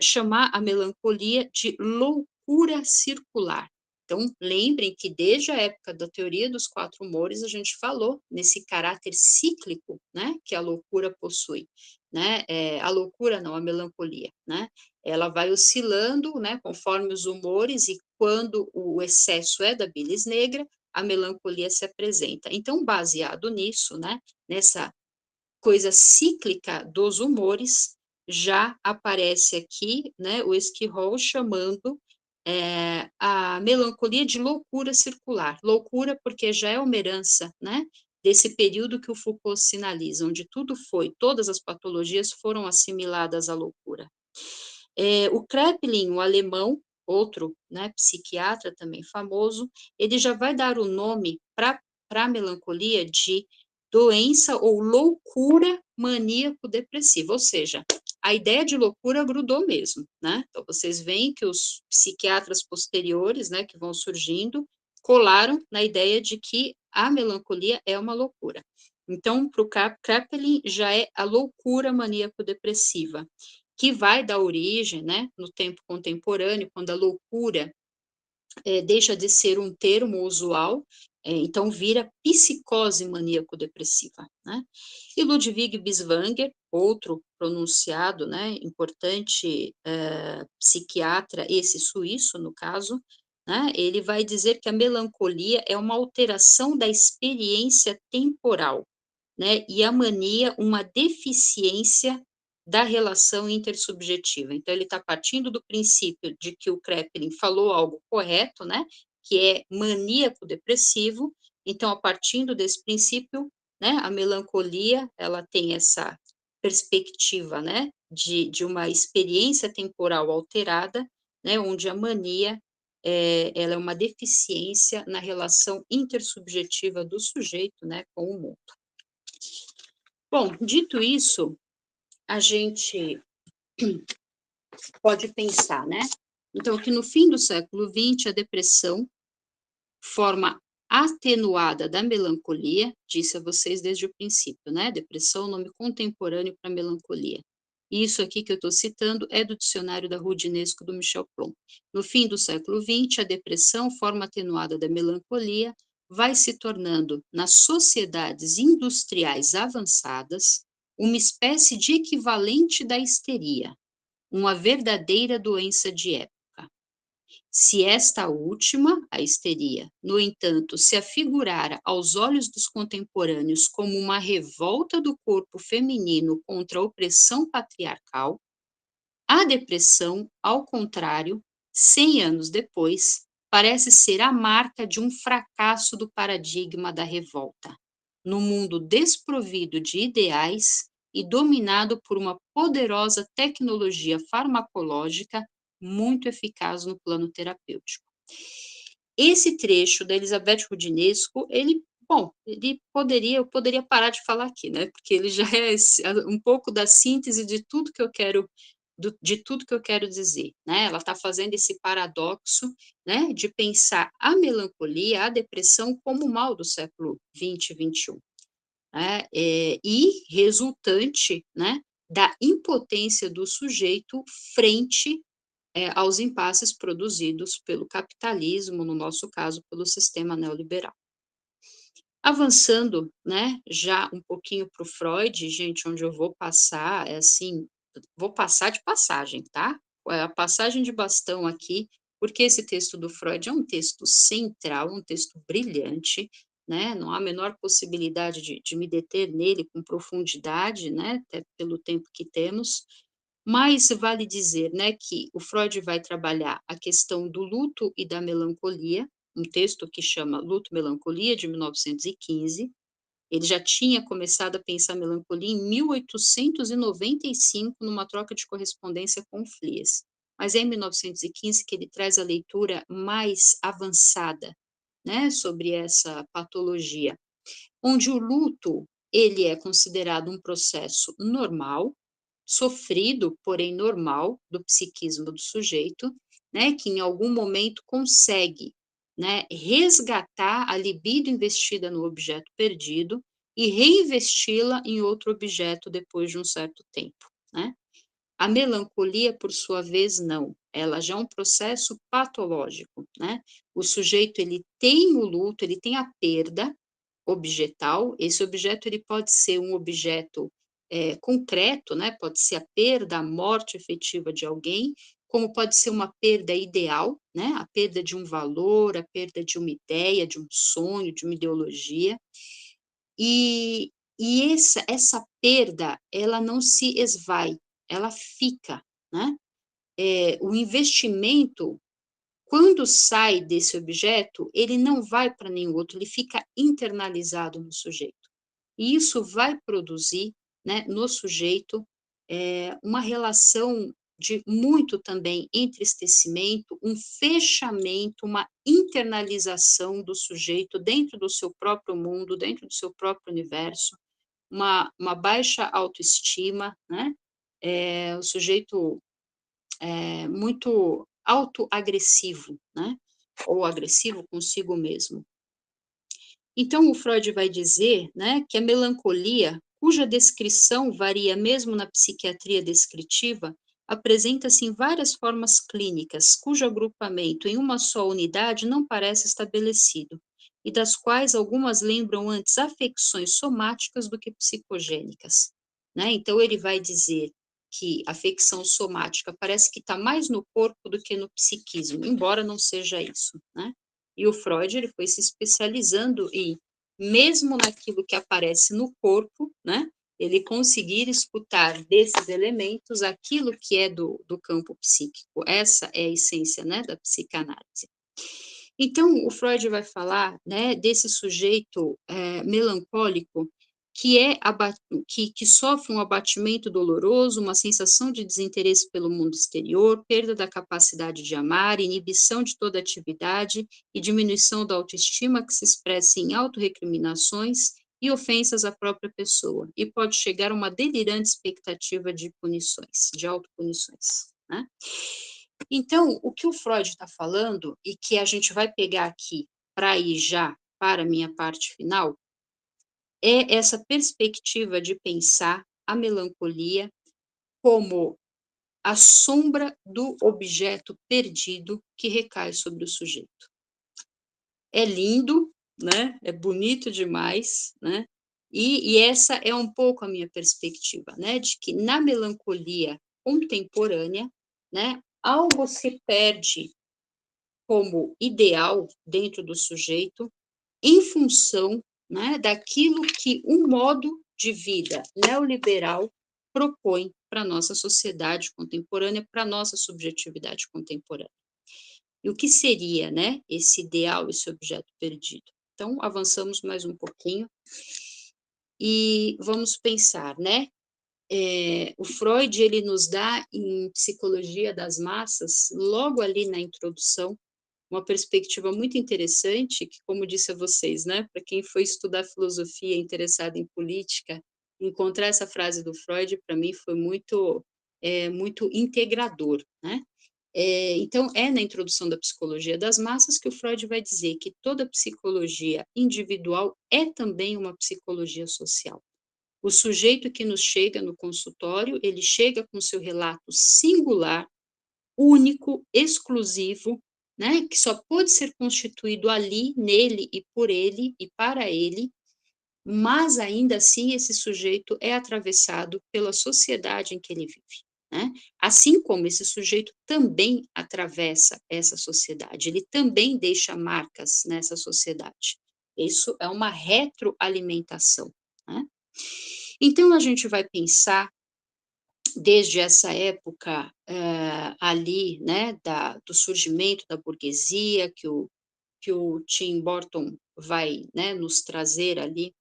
chamar a melancolia de loucura circular. Então, lembrem que desde a época da teoria dos quatro humores, a gente falou nesse caráter cíclico, né, que a loucura possui, né, a loucura não, a melancolia, né, ela vai oscilando, né, conforme os humores, e quando o excesso é da bilis negra, a melancolia se apresenta. Então, baseado nisso, né, nessa coisa cíclica dos humores, já aparece aqui, né, o Esquirol chamando a melancolia de loucura circular. Loucura porque já é uma herança, né, desse período que o Foucault sinaliza, onde todas as patologias foram assimiladas à loucura. O Kraepelin, o alemão, outro, né, psiquiatra também famoso, ele já vai dar o nome para a melancolia de doença ou loucura maníaco-depressiva, ou seja, a ideia de loucura grudou mesmo, né? Então, vocês veem que os psiquiatras posteriores, né, que vão surgindo, colaram na ideia de que a melancolia é uma loucura. Então, para o Kraepelin, já é a loucura maníaco-depressiva, que vai dar origem, né, no tempo contemporâneo, quando a loucura deixa de ser um termo usual, então vira psicose maníaco-depressiva, né? E Ludwig Biswanger, outro pronunciado, né, importante psiquiatra, esse suíço, no caso, né, ele vai dizer que a melancolia é uma alteração da experiência temporal, né, e a mania uma deficiência da relação intersubjetiva. Então, ele está partindo do princípio de que o Kraepelin falou algo correto, né, que é maníaco-depressivo. Então, a partir desse princípio, né, a melancolia, ela tem essa perspectiva, né, de uma experiência temporal alterada, né, onde a mania ela é uma deficiência na relação intersubjetiva do sujeito, né, com o mundo. Bom, dito isso, a gente pode pensar, né? Então, que no fim do século XX, a depressão, forma atenuada da melancolia, disse a vocês desde o princípio, né? Depressão, nome contemporâneo para melancolia. Isso aqui que eu estou citando é do dicionário da Rudinesco, do Michel Plon. No fim do século XX, a depressão, forma atenuada da melancolia, vai se tornando, nas sociedades industriais avançadas, uma espécie de equivalente da histeria, uma verdadeira doença de época. Se esta última, a histeria, no entanto, se afigurara aos olhos dos contemporâneos como uma revolta do corpo feminino contra a opressão patriarcal, a depressão, ao contrário, 100 anos depois, parece ser a marca de um fracasso do paradigma da revolta, no mundo desprovido de ideais e dominado por uma poderosa tecnologia farmacológica muito eficaz no plano terapêutico. Esse trecho da Elizabeth Rudinesco, ele bom, eu poderia parar de falar aqui, né, porque ele já é um pouco da síntese de tudo que eu quero de tudo que eu quero dizer, né, ela está fazendo esse paradoxo, né, de pensar a melancolia, a depressão como o mal do século 20 e 21, né, e resultante, né, da impotência do sujeito frente, aos impasses produzidos pelo capitalismo, no nosso caso, pelo sistema neoliberal. Avançando, né, já um pouquinho para o Freud, gente, onde eu vou passar, assim, vou passar de passagem, tá? É a passagem de bastão aqui, porque esse texto do Freud é um texto central, um texto brilhante, né? Não há a menor possibilidade de me deter nele com profundidade, né? Até pelo tempo que temos. Mas vale dizer, né, que o Freud vai trabalhar a questão do luto e da melancolia, um texto que chama Luto e Melancolia, de 1915. Ele já tinha começado a pensar melancolia em 1895, numa troca de correspondência com o Fliess. Mas é em 1915 que ele traz a leitura mais avançada, né, sobre essa patologia, onde o luto, ele é considerado um processo normal, sofrido, porém normal, do psiquismo do sujeito, né, que em algum momento consegue, né, resgatar a libido investida no objeto perdido e reinvesti-la em outro objeto depois de um certo tempo, né. A melancolia, por sua vez, não. Ela já é um processo patológico, né. O sujeito, ele tem o luto, ele tem a perda objetal. Esse objeto, ele pode ser um objeto, concreto, né, pode ser a perda, a morte efetiva de alguém, como pode ser uma perda ideal, né, a perda de um valor, a perda de uma ideia, de um sonho, de uma ideologia. E essa perda, ela não se esvai, ela fica, né. O investimento, quando sai desse objeto, ele não vai para nenhum outro, ele fica internalizado no sujeito. E isso vai produzir, né, no sujeito, uma relação de muito também entristecimento, um fechamento, uma internalização do sujeito dentro do seu próprio mundo, dentro do seu próprio universo, uma baixa autoestima, né, o sujeito é muito autoagressivo, né, ou agressivo consigo mesmo. Então o Freud vai dizer, né, que a melancolia, cuja descrição varia mesmo na psiquiatria descritiva, apresenta-se em várias formas clínicas, cujo agrupamento em uma só unidade não parece estabelecido, e das quais algumas lembram antes afecções somáticas do que psicogênicas, né? Então ele vai dizer que a afecção somática parece que está mais no corpo do que no psiquismo, embora não seja isso, né? E o Freud, ele foi se especializando em, mesmo naquilo que aparece no corpo, né, ele conseguir escutar desses elementos aquilo que é do campo psíquico. Essa é a essência, né, da psicanálise. Então, o Freud vai falar, né, desse sujeito, melancólico que é que sofre um abatimento doloroso, uma sensação de desinteresse pelo mundo exterior, perda da capacidade de amar, inibição de toda atividade e diminuição da autoestima que se expressa em autorrecriminações e ofensas à própria pessoa, e pode chegar a uma delirante expectativa de punições, de autopunições, né. Então, o que o Freud está falando, e que a gente vai pegar aqui para ir já para a minha parte final, é essa perspectiva de pensar a melancolia como a sombra do objeto perdido que recai sobre o sujeito. É lindo, né? É bonito demais, né? E essa é um pouco a minha perspectiva, né? De que na melancolia contemporânea, né? Algo se perde como ideal dentro do sujeito em função, né, daquilo que um modo de vida neoliberal propõe para a nossa sociedade contemporânea, para a nossa subjetividade contemporânea. E o que seria, né, esse ideal, esse objeto perdido? Então, avançamos mais um pouquinho e vamos pensar, né? O Freud, ele nos dá em Psicologia das Massas, logo ali na introdução, uma perspectiva muito interessante, que, como disse a vocês, né, para quem foi estudar filosofia, interessado em política, encontrar essa frase do Freud, para mim, foi muito integrador, né. Então, é na introdução da psicologia das massas que o Freud vai dizer que toda psicologia individual é também uma psicologia social. O sujeito que nos chega no consultório, ele chega com seu relato singular, único, exclusivo, né, que só pode ser constituído ali, nele e para ele, mas ainda assim esse sujeito é atravessado pela sociedade em que ele vive, né. Assim como esse sujeito também atravessa essa sociedade, ele também deixa marcas nessa sociedade. Isso é uma retroalimentação, né. Então a gente vai pensar, desde essa época, ali, né, do surgimento da burguesia, que o Tim Burton vai, né, nos trazer ali,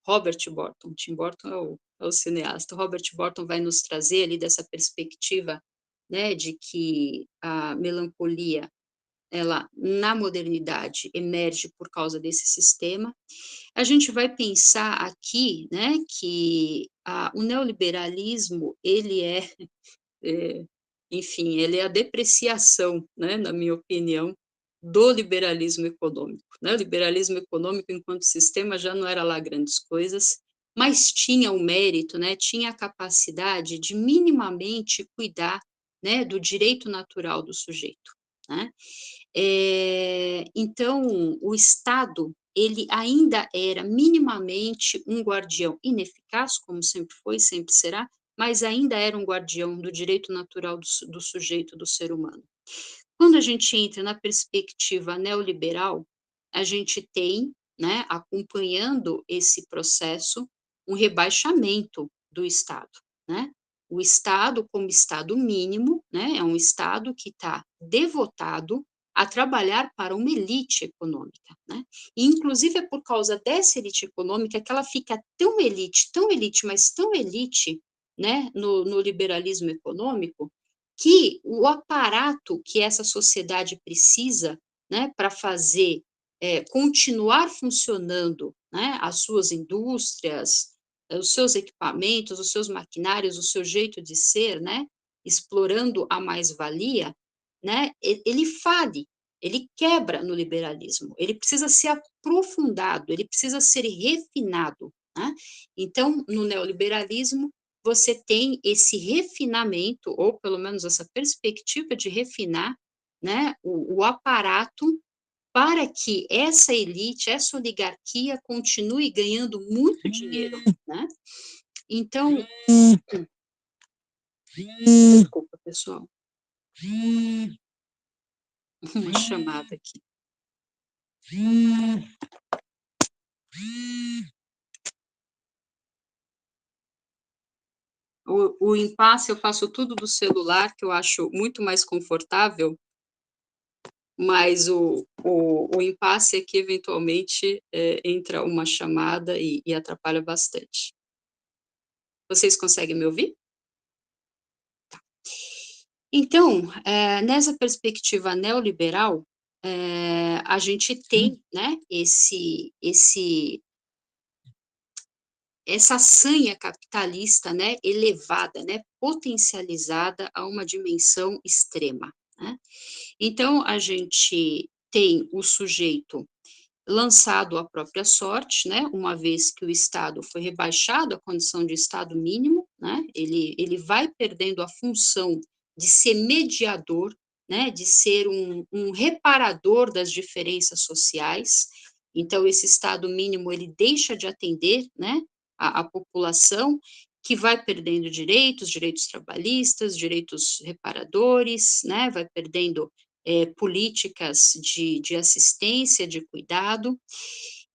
Robert Burton, Tim Burton é o cineasta, Robert Burton vai nos trazer ali dessa perspectiva, né, de que a melancolia, ela, na modernidade, emerge por causa desse sistema. A gente vai pensar aqui, né, que o neoliberalismo, ele é, enfim, ele é a depreciação, né, na minha opinião, do liberalismo econômico, né. O liberalismo econômico, enquanto sistema, já não era lá grandes coisas, mas tinha o mérito, né, tinha a capacidade de minimamente cuidar, né, do direito natural do sujeito, né. Então, o Estado, ele ainda era minimamente um guardião ineficaz, como sempre foi, sempre será, mas ainda era um guardião do direito natural do sujeito, do ser humano. Quando a gente entra na perspectiva neoliberal, a gente tem, né, acompanhando esse processo, um rebaixamento do Estado, né. O Estado, como Estado mínimo, né, é um Estado que está devotado a trabalhar para uma elite econômica, né. E inclusive é por causa dessa elite econômica que ela fica tão elite, mas tão elite, né, no liberalismo econômico, que o aparato que essa sociedade precisa, né, para fazer, continuar funcionando, né, as suas indústrias, os seus equipamentos, os seus maquinários, o seu jeito de ser, né, explorando a mais-valia, né, ele fale, ele quebra no liberalismo, ele precisa ser aprofundado, ele precisa ser refinado, né. Então, no neoliberalismo, você tem esse refinamento, ou pelo menos essa perspectiva de refinar, né, o aparato, para que essa elite, essa oligarquia continue ganhando muito dinheiro, né. Então desculpa pessoal, uma chamada aqui. O impasse eu faço tudo do celular, que eu acho muito mais confortável, mas o impasse é que eventualmente, entra uma chamada e atrapalha bastante. Vocês conseguem me ouvir? Então, nessa perspectiva neoliberal, a gente tem, né, essa sanha capitalista, né, elevada, né, potencializada a uma dimensão extrema, né. Então a gente tem o sujeito lançado à própria sorte, né, uma vez que o Estado foi rebaixado à condição de Estado mínimo, né, ele vai perdendo a função de ser mediador, né, de ser um reparador das diferenças sociais. Então esse Estado mínimo, ele deixa de atender, né, a população, que vai perdendo direitos trabalhistas, direitos reparadores, né, vai perdendo políticas de assistência, de cuidado,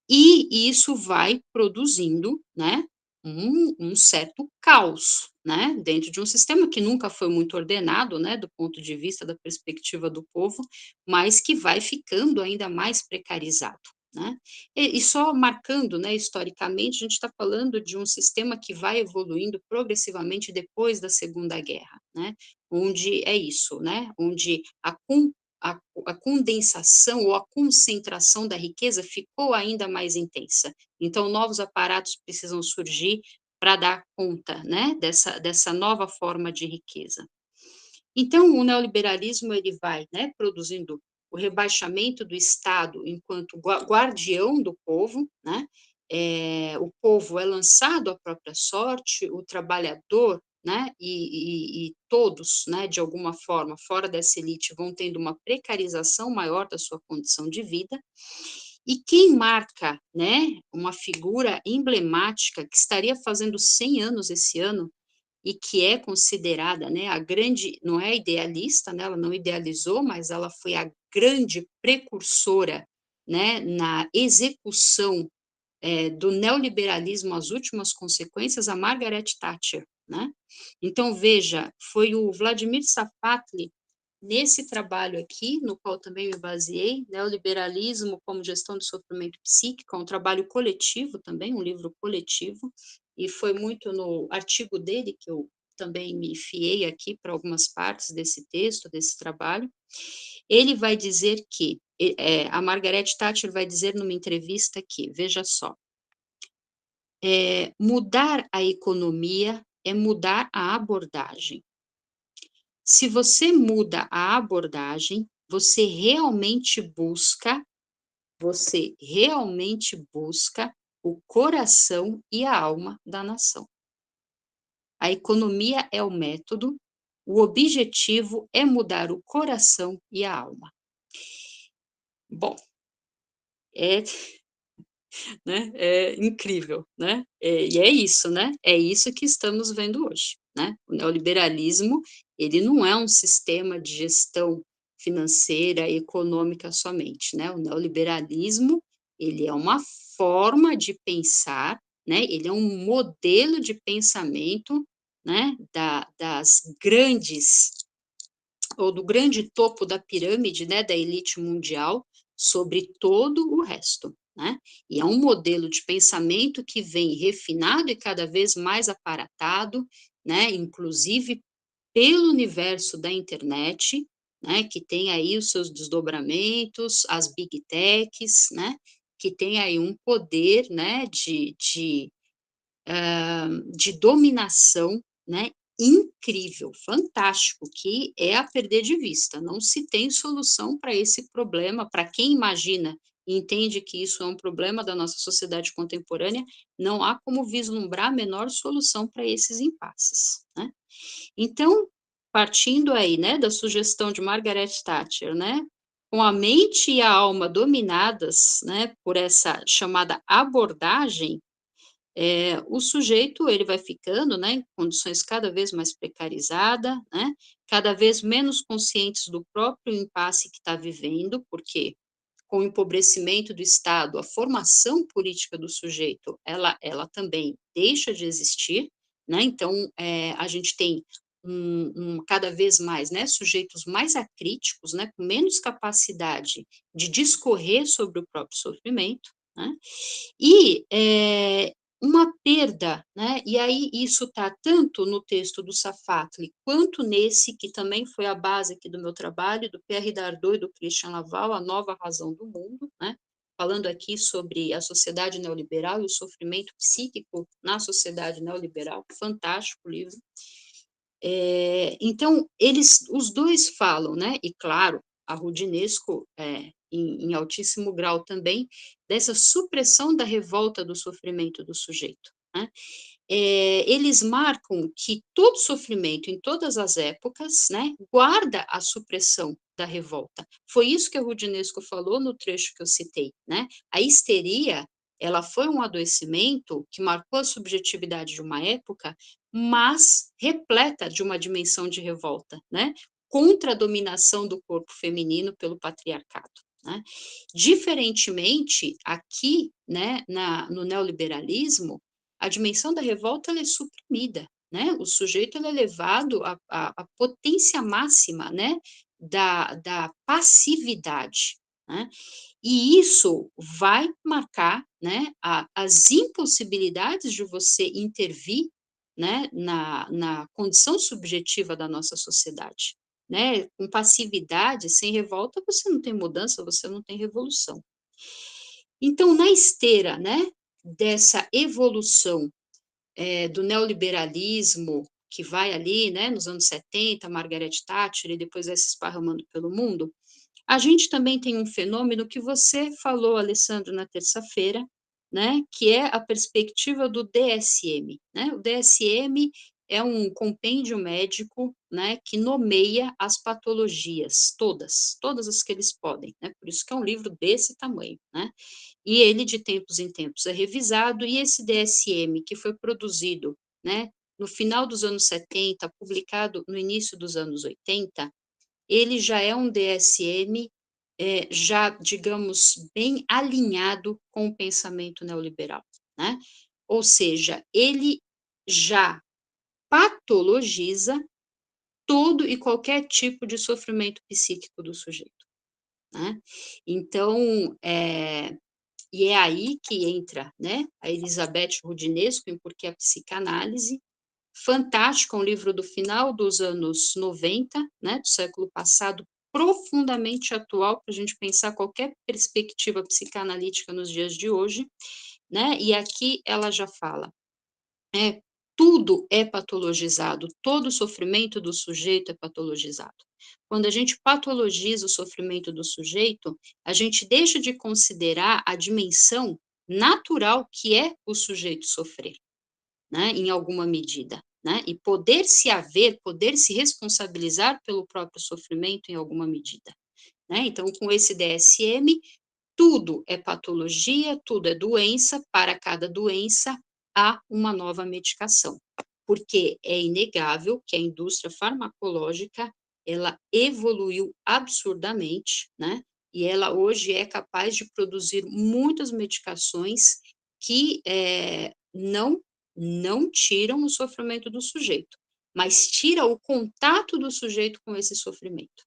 e isso vai produzindo, né, um certo caos, né, dentro de um sistema que nunca foi muito ordenado, né, do ponto de vista da perspectiva do povo, mas que vai ficando ainda mais precarizado, né. E só marcando, né, historicamente, a gente está falando de um sistema que vai evoluindo progressivamente depois da Segunda Guerra, né, onde é isso, né, onde a a condensação ou a concentração da riqueza ficou ainda mais intensa. Então, novos aparatos precisam surgir para dar conta, né, dessa nova forma de riqueza. Então, o neoliberalismo ele vai, né, produzindo o rebaixamento do Estado enquanto guardião do povo, né, o povo é lançado à própria sorte, o trabalhador, né, e todos, né, de alguma forma, fora dessa elite, vão tendo uma precarização maior da sua condição de vida, e quem marca, né, uma figura emblemática que estaria fazendo 100 anos esse ano, e que é considerada, né, a grande, não é idealista, né, ela não idealizou, mas ela foi a grande precursora, né, na execução do neoliberalismo, as últimas consequências, a Margaret Thatcher, né? Então, veja, foi o Vladimir Safatli, nesse trabalho aqui, no qual também me baseei, Neoliberalismo como Gestão do Sofrimento Psíquico, é um trabalho coletivo também, um livro coletivo, e foi muito no artigo dele que eu também me fiei aqui para algumas partes desse texto, desse trabalho. Ele vai dizer que, a Margaret Thatcher vai dizer numa entrevista que, veja só, mudar a economia é mudar a abordagem. Se você muda a abordagem, você realmente busca o coração e a alma da nação. A economia é o método, o objetivo é mudar o coração e a alma. Bom, é né, é incrível, né, e é isso, né, é isso que estamos vendo hoje, né. O neoliberalismo, ele não é um sistema de gestão financeira e econômica somente, né, o neoliberalismo, ele é uma forma de pensar, né, ele é um modelo de pensamento, né, das grandes ou do grande topo da pirâmide, né, da elite mundial, sobre todo o resto, né. E é um modelo de pensamento que vem refinado e cada vez mais aparatado, né, inclusive pelo universo da internet, né, que tem aí os seus desdobramentos, as big techs, né, que tem aí um poder, né, de dominação, né, incrível, fantástico, que é a perder de vista. Não se tem solução para esse problema, para quem imagina e entende que isso é um problema da nossa sociedade contemporânea, não há como vislumbrar a menor solução para esses impasses, né. Então, partindo aí, né, da sugestão de Margaret Thatcher, né, com a mente e a alma dominadas, né, por essa chamada abordagem, o sujeito ele vai ficando, né, em condições cada vez mais precarizada, né, cada vez menos conscientes do próprio impasse que está vivendo, porque com o empobrecimento do Estado, a formação política do sujeito, ela também deixa de existir, né, então, a gente tem cada vez mais, né, sujeitos mais acríticos, né, com menos capacidade de discorrer sobre o próprio sofrimento, né, e, uma perda, né, e aí isso está tanto no texto do Safatli, quanto nesse que também foi a base aqui do meu trabalho, do Pierre Dardot e do Christian Laval, A Nova Razão do Mundo, né, falando aqui sobre a sociedade neoliberal e o sofrimento psíquico na sociedade neoliberal, fantástico livro. Então eles os 2 falam, né, e claro, a Roudinesco, em altíssimo grau também, dessa supressão da revolta do sofrimento do sujeito, né. Eles marcam que todo sofrimento em todas as épocas, né, guarda a supressão da revolta. Foi isso que a Roudinesco falou no trecho que eu citei, né. A histeria, ela foi um adoecimento que marcou a subjetividade de uma época, mas repleta de uma dimensão de revolta, né, contra a dominação do corpo feminino pelo patriarcado, né. Diferentemente, aqui, né, no neoliberalismo, a dimensão da revolta ela é suprimida, né, o sujeito ele é levado à potência máxima, né, da passividade, né, e isso vai marcar, né, as impossibilidades de você intervir, né, na condição subjetiva da nossa sociedade, né, com passividade, sem revolta, você não tem mudança, você não tem revolução. Então, na esteira, né, dessa evolução, do neoliberalismo, que vai ali, né, nos anos 70, Margaret Thatcher, e depois vai se esparramando pelo mundo, a gente também tem um fenômeno que você falou, Alessandro, na terça-feira, né, que é a perspectiva do DSM, né? O DSM é um compêndio médico, né, que nomeia as patologias, todas as que eles podem, né? Por isso que é um livro desse tamanho, né? E ele, de tempos em tempos, é revisado, e esse DSM, que foi produzido, né, no final dos anos 70, publicado no início dos anos 80, ele já é um DSM, já, digamos, bem alinhado com o pensamento neoliberal, né? Ou seja, ele já patologiza todo e qualquer tipo de sofrimento psíquico do sujeito, né? Então, e é aí que entra, né, a Elizabeth Roudinesco em Por que a Psicanálise, fantástico, um livro do final dos anos 90, né, do século passado, profundamente atual para a gente pensar qualquer perspectiva psicanalítica nos dias de hoje, né, e aqui ela já fala, é, tudo é patologizado, todo o sofrimento do sujeito é patologizado. Quando a gente patologiza o sofrimento do sujeito, a gente deixa de considerar a dimensão natural que é o sujeito sofrer, né, em alguma medida, né, e poder se haver, poder se responsabilizar pelo próprio sofrimento em alguma medida, né. Então, com esse DSM, tudo é patologia, tudo é doença, para cada doença há uma nova medicação, porque é inegável que a indústria farmacológica, ela evoluiu absurdamente, né, e ela hoje é capaz de produzir muitas medicações que, não tiram o sofrimento do sujeito, mas tira o contato do sujeito com esse sofrimento,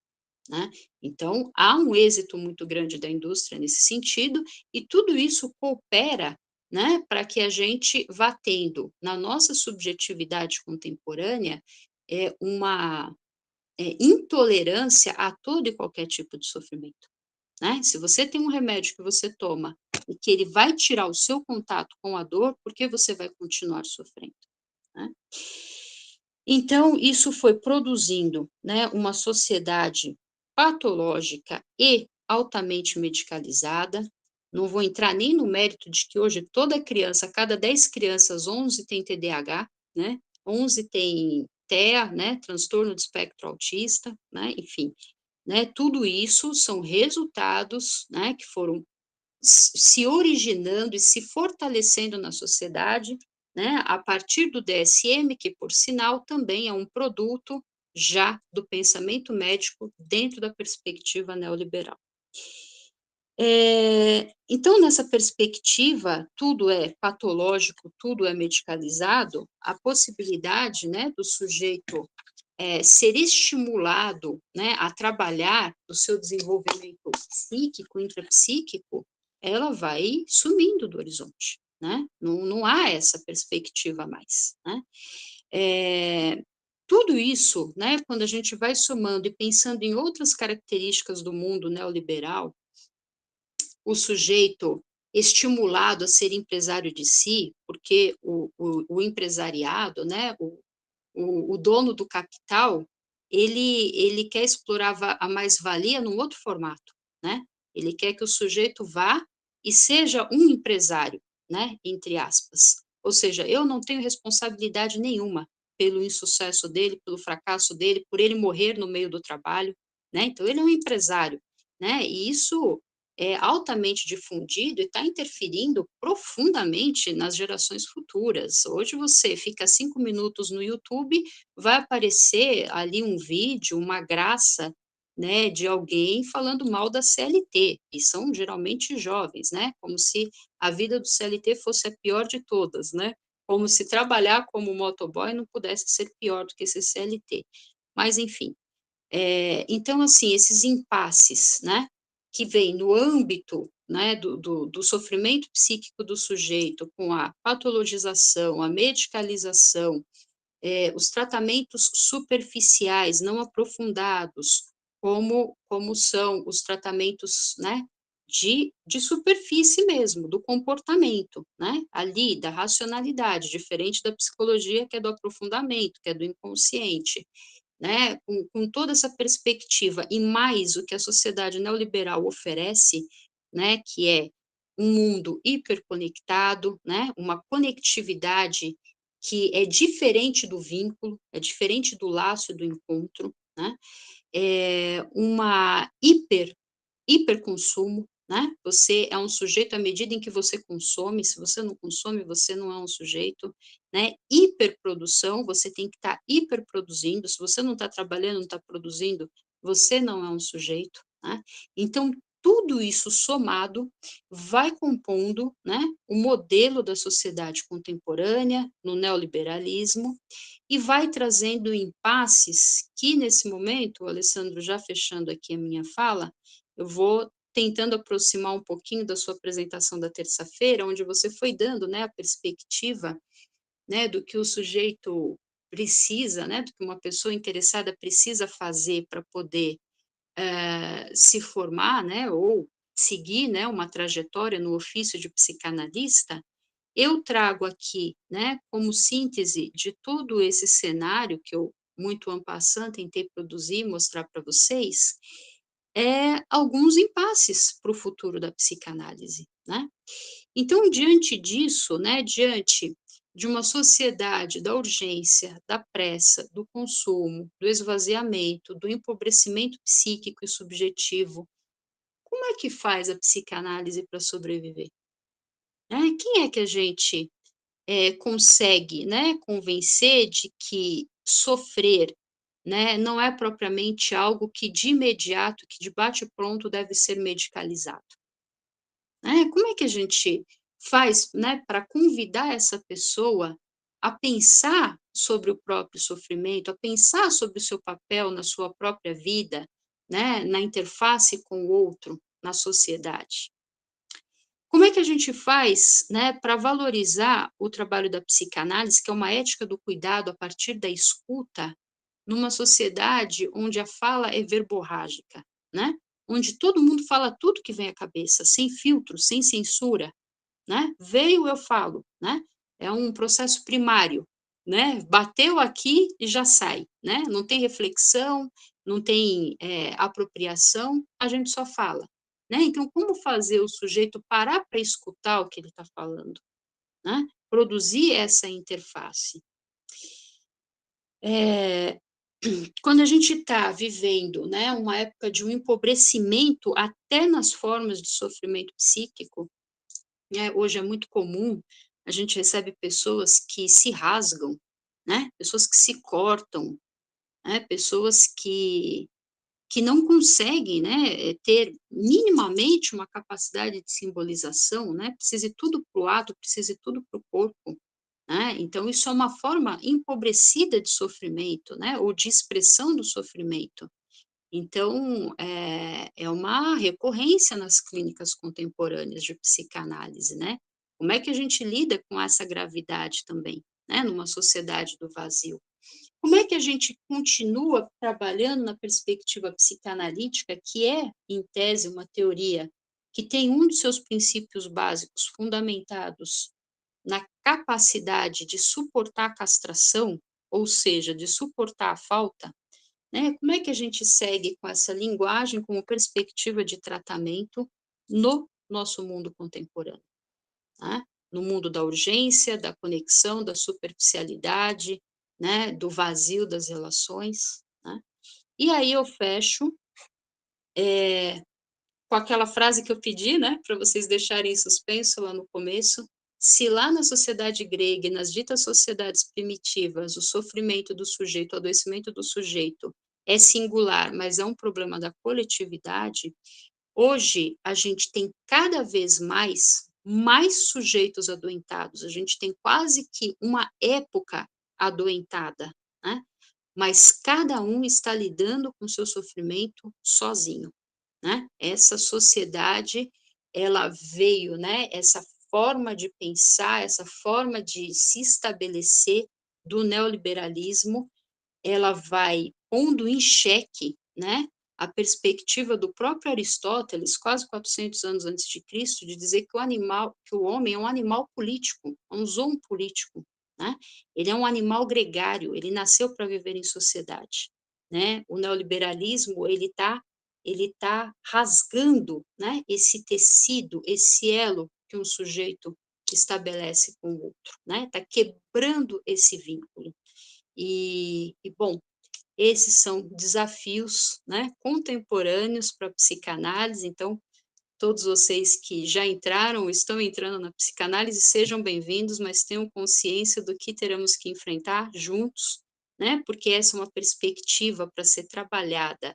né. Então, há um êxito muito grande da indústria nesse sentido, e tudo isso coopera, né, para que a gente vá tendo, na nossa subjetividade contemporânea, uma, intolerância a todo e qualquer tipo de sofrimento, né. Se você tem um remédio que você toma e que ele vai tirar o seu contato com a dor, por que você vai continuar sofrendo, né? Então, isso foi produzindo, né, uma sociedade patológica e altamente medicalizada. Não vou entrar nem no mérito de que hoje toda criança, a cada 10 crianças, 11 tem TDAH, né, 11 tem TEA, né, transtorno de espectro autista, né, enfim, né, tudo isso são resultados, né, que foram se originando e se fortalecendo na sociedade, né, a partir do DSM, que, por sinal, também é um produto já do pensamento médico dentro da perspectiva neoliberal. Então, nessa perspectiva, tudo é patológico, tudo é medicalizado, a possibilidade, né, do sujeito, ser estimulado, né, a trabalhar o seu desenvolvimento psíquico, intrapsíquico, ela vai sumindo do horizonte, né, não há essa perspectiva mais, né. Eh, Tudo isso, né, quando a gente vai somando e pensando em outras características do mundo neoliberal, o sujeito estimulado a ser empresário de si, porque o empresariado, né, o dono do capital, ele quer explorar a mais-valia num outro formato, né. Ele quer que o sujeito vá e seja um empresário, né, entre aspas. Ou seja, eu não tenho responsabilidade nenhuma pelo insucesso dele, pelo fracasso dele, por ele morrer no meio do trabalho, né. Então ele é um empresário, né, e isso é altamente difundido e está interferindo profundamente nas gerações futuras. Hoje você fica 5 minutos no YouTube, vai aparecer ali um vídeo, uma graça, né, de alguém falando mal da CLT, e são geralmente jovens, né, como se a vida do CLT fosse a pior de todas, né, como se trabalhar como motoboy não pudesse ser pior do que esse CLT. Mas enfim, então, assim, esses impasses, né, que vêm no âmbito, né, do sofrimento psíquico do sujeito com a patologização, a medicalização, os tratamentos superficiais, não aprofundados, como são os tratamentos, né, de superfície mesmo, do comportamento, né, ali, da racionalidade, diferente da psicologia, que é do aprofundamento, que é do inconsciente, né, com toda essa perspectiva e mais o que a sociedade neoliberal oferece, né, que é um mundo hiperconectado, né, uma conectividade que é diferente do vínculo, é diferente do laço e do encontro, né, uma hiperconsumo, né, você é um sujeito à medida em que você consome, se você não consome, você não é um sujeito, né, hiperprodução, você tem que estar hiperproduzindo, se você não está trabalhando, não está produzindo, você não é um sujeito, né. Então, tudo isso somado vai compondo, né, o modelo da sociedade contemporânea, no neoliberalismo, e vai trazendo impasses que, nesse momento, Alessandro, já fechando aqui a minha fala, eu vou tentando aproximar um pouquinho da sua apresentação da terça-feira, onde você foi dando, né, a perspectiva, né, do que o sujeito precisa, né, do que uma pessoa interessada precisa fazer para poder, se formar, né, ou seguir, né, uma trajetória no ofício de psicanalista. Eu trago aqui, né, como síntese de todo esse cenário que eu, muito en passant, tentei produzir e mostrar para vocês, alguns impasses para o futuro da psicanálise, né. Então, diante disso, né, diante de uma sociedade da urgência, da pressa, do consumo, do esvaziamento, do empobrecimento psíquico e subjetivo, como é que faz a psicanálise para sobreviver, né? Quem é que a gente consegue, né, convencer de que sofrer, né, não é propriamente algo que de imediato, que de bate-pronto deve ser medicalizado, né? Como é que a gente faz, né, para convidar essa pessoa a pensar sobre o próprio sofrimento, a pensar sobre o seu papel na sua própria vida, né, na interface com o outro, na sociedade? Como é que a gente faz, né, para valorizar o trabalho da psicanálise, que é uma ética do cuidado a partir da escuta, numa sociedade onde a fala é verborrágica, né? Onde todo mundo fala tudo que vem à cabeça, sem filtro, sem censura, né? Veio, eu falo, né? É um processo primário, né? Bateu aqui e já sai, né? Não tem reflexão, não tem apropriação, a gente só fala, né? Então, como fazer o sujeito parar para escutar o que ele está falando, né? Produzir essa interface. Eh, Quando a gente está vivendo, né, uma época de um empobrecimento até nas formas de sofrimento psíquico, né, hoje é muito comum, a gente recebe pessoas que se rasgam, né, pessoas que se cortam, né, pessoas que não conseguem, né, ter minimamente uma capacidade de simbolização, né, precisa ir tudo para o ato, precisa ir tudo para o corpo, né, então isso é uma forma empobrecida de sofrimento, né, ou de expressão do sofrimento. Então, é uma recorrência nas clínicas contemporâneas de psicanálise, né. Como é que a gente lida com essa gravidade também, né, numa sociedade do vazio? Como é que a gente continua trabalhando na perspectiva psicanalítica, que é, em tese, uma teoria que tem um dos seus princípios básicos fundamentados na capacidade de suportar a castração, ou seja, de suportar a falta, né, como é que a gente segue com essa linguagem como perspectiva de tratamento no nosso mundo contemporâneo, né? No mundo da urgência, da conexão, da superficialidade, né, do vazio das relações, né? E aí eu fecho, com aquela frase que eu pedi, né, para vocês deixarem em suspenso lá no começo, se lá na sociedade grega e nas ditas sociedades primitivas o sofrimento do sujeito, o adoecimento do sujeito é singular, mas é um problema da coletividade, hoje a gente tem cada vez mais sujeitos adoentados, a gente tem quase que uma época adoentada, né, mas cada um está lidando com seu sofrimento sozinho, né. Essa sociedade, ela veio, né, essa forma de pensar, essa forma de se estabelecer, do neoliberalismo, ela vai pondo em xeque, né, a perspectiva do próprio Aristóteles, quase 400 anos antes de Cristo, de dizer que o homem é um animal político, é um zoon político, né? Ele é um animal gregário, ele nasceu para viver em sociedade, né? O neoliberalismo, ele tá rasgando, né, esse tecido, esse elo que um sujeito estabelece com o outro, né? Tá quebrando esse vínculo. Bom, esses são desafios, né, contemporâneos para a psicanálise, então, todos vocês que já entraram ou estão entrando na psicanálise, sejam bem-vindos, mas tenham consciência do que teremos que enfrentar juntos, né, porque essa é uma perspectiva para ser trabalhada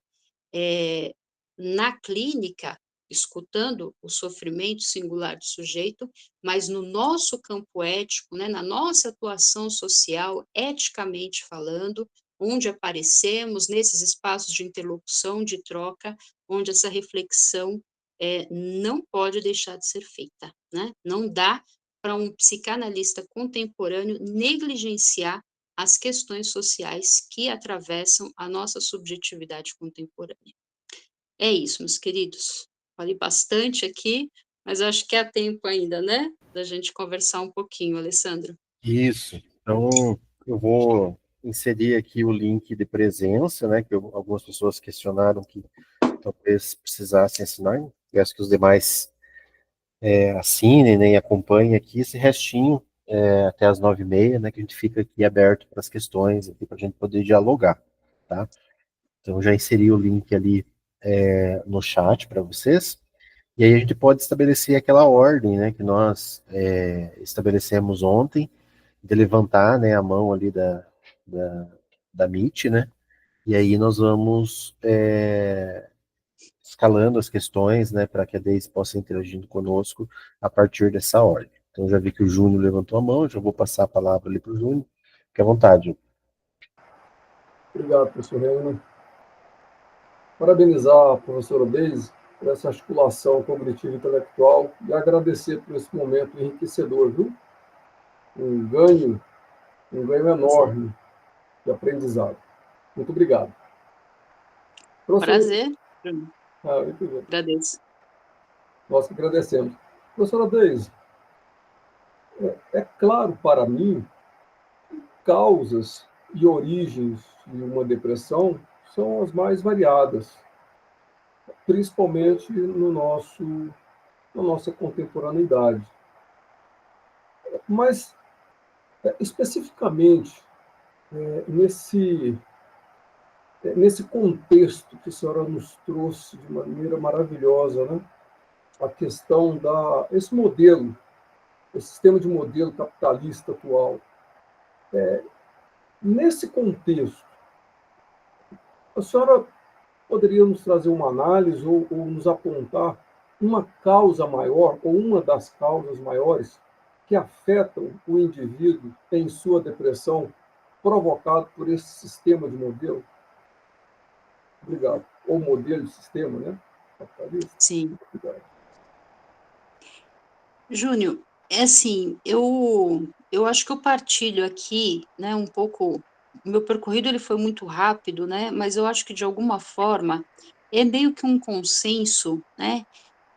eh, na clínica, escutando o sofrimento singular do sujeito, mas no nosso campo ético, né, na nossa atuação social, eticamente falando, onde aparecemos, nesses espaços de interlocução, de troca, onde essa reflexão não pode deixar de ser feita, né? Não dá para um psicanalista contemporâneo negligenciar as questões sociais que atravessam a nossa subjetividade contemporânea. É isso, meus queridos. Falei bastante aqui, mas acho que há tempo ainda, né, da gente conversar um pouquinho, Alessandro. Isso. Então, eu vou inserir aqui o link de presença, né, que algumas pessoas questionaram que talvez precisassem assinar. Peço que os demais assinem, né, e acompanhem aqui esse restinho até as 9h30, né, que a gente fica aqui aberto para as questões, aqui para a gente poder dialogar, tá? Então, já inseri o link ali no chat para vocês. E aí a gente pode estabelecer aquela ordem, né, que nós estabelecemos ontem, de levantar, né, a mão ali da, da Meet, né, e aí nós vamos escalando as questões, né, para que a Deise possa interagir conosco a partir dessa ordem. Então, já vi que o Júnior levantou a mão, já vou passar a palavra ali para o Júnior. Fique à vontade, Júnior. Obrigado, professor Reina. Parabenizar a professora Deise por essa articulação cognitiva e intelectual e agradecer por esse momento enriquecedor, viu? Um ganho, um ganho enorme de aprendizado. Muito obrigado. Professora, Prazer, Bruno. muito bem. Agradeço. Nós que agradecemos. Professora Deise, é claro para mim, causas e origens de uma depressão são as mais variadas, principalmente na nossa contemporaneidade. Mas, especificamente, nesse, nesse contexto que a senhora nos trouxe de maneira maravilhosa, né? A questão esse modelo, esse sistema de modelo capitalista atual. Nesse contexto, a senhora poderia nos trazer uma análise ou nos apontar uma causa maior ou uma das causas maiores que afetam o indivíduo em sua depressão provocado por esse sistema de modelo? Obrigado. Ou modelo de sistema, né? Capitalista. Sim. Obrigado. Júnior, é assim, eu acho que eu partilho aqui, né, um pouco, o meu percorrido ele foi muito rápido, né, mas eu acho que de alguma forma é meio que um consenso, né,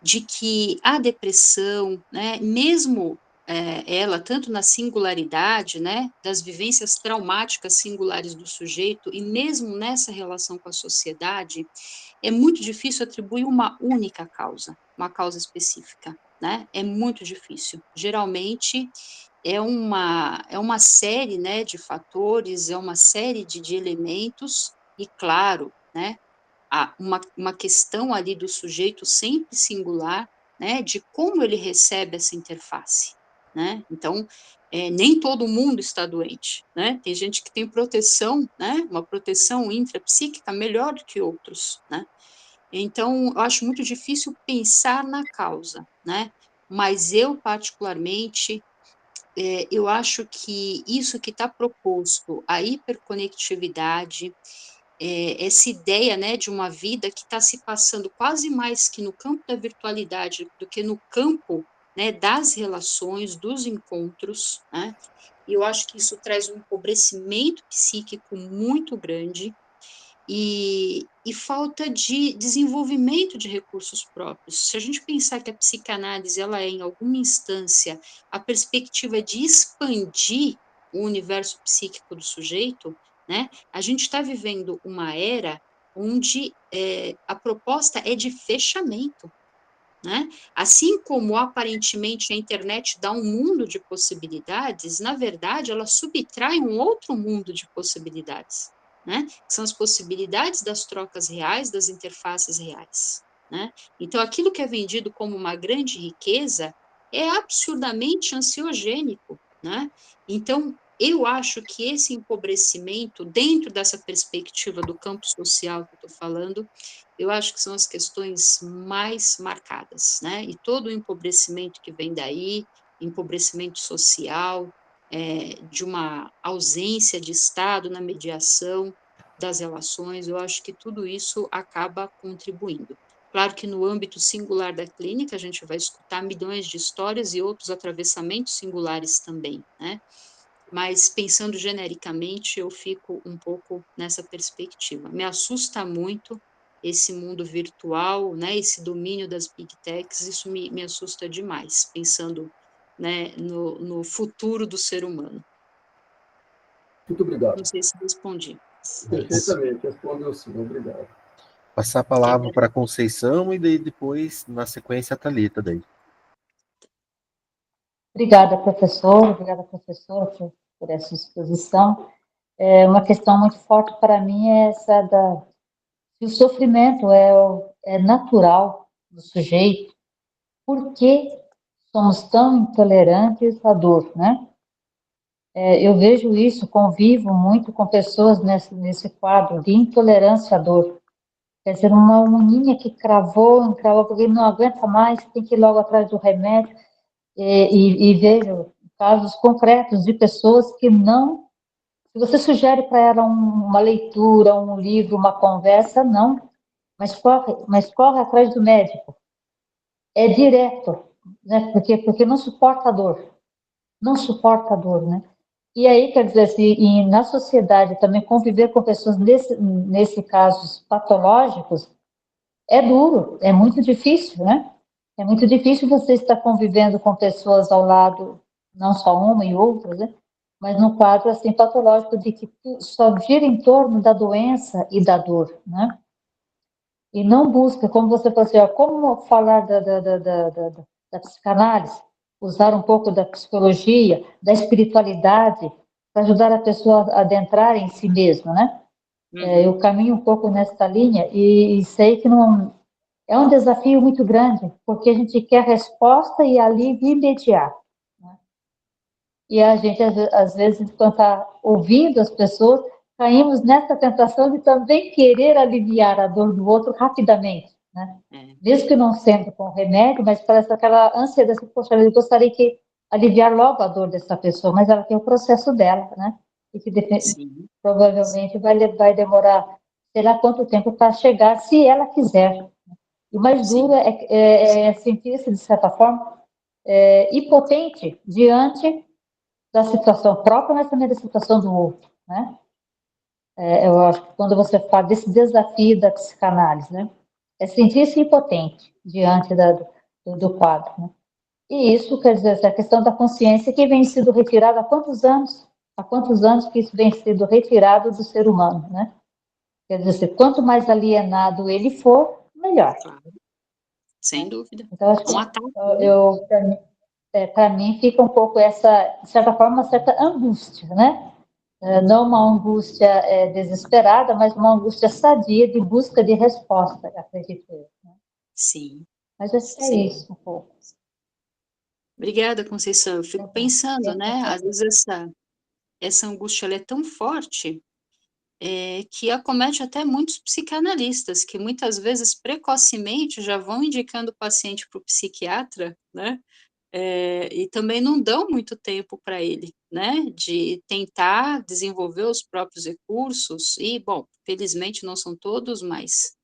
de que a depressão, né, mesmo ela, tanto na singularidade, né, das vivências traumáticas singulares do sujeito, e mesmo nessa relação com a sociedade, é muito difícil atribuir uma causa específica, né? É muito difícil. Geralmente é uma série, né, de fatores, é uma série de elementos, e claro, né, há uma questão ali do sujeito sempre singular, né, de como ele recebe essa interface, né? Então, nem todo mundo está doente, né? Tem gente que tem proteção, né, uma proteção intrapsíquica melhor do que outros, né? Então, eu acho muito difícil pensar na causa, né? Mas eu, particularmente, eu acho que isso que está proposto, a hiperconectividade, essa ideia, né, de uma vida que está se passando quase mais que no campo da virtualidade do que no campo né, das relações, dos encontros, né? E eu acho que isso traz um empobrecimento psíquico muito grande e falta de desenvolvimento de recursos próprios. Se a gente pensar que a psicanálise, ela é, em alguma instância, a perspectiva de expandir o universo psíquico do sujeito, né, a gente está vivendo uma era onde a proposta é de fechamento, né? Assim como aparentemente a internet dá um mundo de possibilidades, na verdade ela subtrai um outro mundo de possibilidades, né? Que são as possibilidades das trocas reais, das interfaces reais, né? Então aquilo que é vendido como uma grande riqueza é absurdamente ansiogênico, né? Então eu acho que esse empobrecimento, dentro dessa perspectiva do campo social que eu estou falando, eu acho que são as questões mais marcadas, né? E todo o empobrecimento que vem daí, empobrecimento social, de uma ausência de Estado na mediação das relações, eu acho que tudo isso acaba contribuindo. Claro que no âmbito singular da clínica, a gente vai escutar milhões de histórias e outros atravessamentos singulares também, né? Mas pensando genericamente, eu fico um pouco nessa perspectiva. Me assusta muito esse mundo virtual, né, esse domínio das big techs, isso me assusta demais, pensando, né, no futuro do ser humano. Muito obrigado. Não sei se respondi. É isso. Perfeitamente, respondeu sim, obrigado. Passar a palavra para a Conceição e daí depois, na sequência, a Thalita daí. Obrigada, professora, por essa exposição. Uma questão muito forte para mim é essa se o sofrimento é natural do sujeito, por que somos tão intolerantes à dor, né? Eu vejo isso, convivo muito com pessoas nesse quadro de intolerância à dor. Quer dizer, uma menina que cravou, porque não aguenta mais, tem que ir logo atrás do remédio, e vejo casos concretos de pessoas que não. Se você sugere para ela uma leitura, um livro, uma conversa, não. Mas corre atrás do médico. É direto, né? Porque não suporta a dor. Não suporta a dor, né? E aí, quer dizer, e na sociedade também conviver com pessoas nesse casos patológicos é duro, é muito difícil, né? É muito difícil você estar convivendo com pessoas ao lado, não só uma e outras, né? Mas num quadro assim patológico de que só gira em torno da doença e da dor, né? E não busca, como você falou assim, ó, como falar da psicanálise, usar um pouco da psicologia, da espiritualidade, para ajudar a pessoa a adentrar em si mesma, né? Eu caminho um pouco nessa linha e sei que não é um desafio muito grande, porque a gente quer resposta e alívio imediato. Né? E a gente, às vezes, quando está ouvindo as pessoas, caímos nessa tentação de também querer aliviar a dor do outro rapidamente. Né? Mesmo que não sendo com remédio, mas parece aquela ânsia dessa, poxa, eu gostaria de aliviar logo a dor dessa pessoa, mas ela tem o processo dela, né? E que provavelmente vai demorar, sei lá quanto tempo para chegar, se ela quiser. E o mais duro é sentir-se, de certa forma, impotente diante da situação própria, mas também da situação do outro, né? Eu acho que quando você fala desse desafio da psicanálise, né? É sentir-se impotente diante do quadro, né? E isso, quer dizer, essa questão da consciência que vem sendo retirada há quantos anos? Há quantos anos que isso vem sendo retirado do ser humano, né? Quer dizer, quanto mais alienado ele for, melhor. Claro. Sem dúvida. Então, acho que para mim fica um pouco essa, de certa forma, uma certa angústia, né? Não uma angústia desesperada, mas uma angústia sadia de busca de resposta, acredito eu. Né? Sim. Mas acho que é isso um pouco. Obrigada, Conceição. Eu fico pensando, né? Às vezes essa angústia ela é tão forte que acomete até muitos psicanalistas, que muitas vezes precocemente já vão indicando o paciente para o psiquiatra, né? E também não dão muito tempo para ele, né? De tentar desenvolver os próprios recursos, e, bom, felizmente não são todos, mas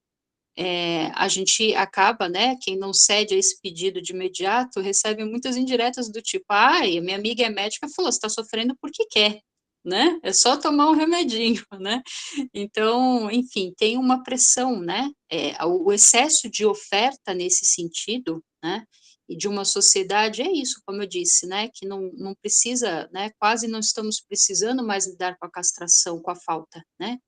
a gente acaba, né, quem não cede a esse pedido de imediato, recebe muitas indiretas do tipo, ai, minha amiga é médica, falou, você está sofrendo porque quer, né, é só tomar um remedinho, né, então, enfim, tem uma pressão, né, o excesso de oferta nesse sentido, né, e de uma sociedade, é isso, como eu disse, né, que não precisa, né, quase não estamos precisando mais lidar com a castração, com a falta, né,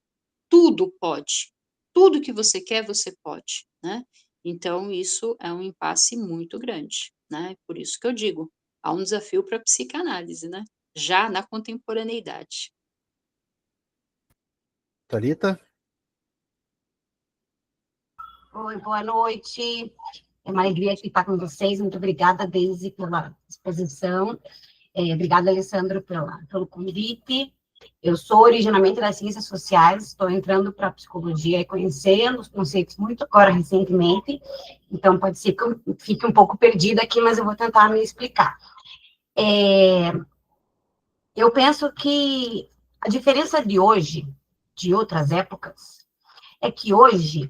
tudo pode. Tudo que você quer, você pode, né. Então isso é um impasse muito grande, né, por isso que eu digo, há um desafio para a psicanálise, né, já na contemporaneidade. Thalita? Oi, boa noite. É uma alegria aqui estar com vocês. Muito obrigada, Deise, pela exposição. Obrigada, Alessandro, pelo convite. Eu sou originalmente das ciências sociais, estou entrando para a psicologia e conhecendo os conceitos muito agora recentemente, então pode ser que eu fique um pouco perdida aqui, mas eu vou tentar me explicar. Eu penso que a diferença de hoje, de outras épocas, é que hoje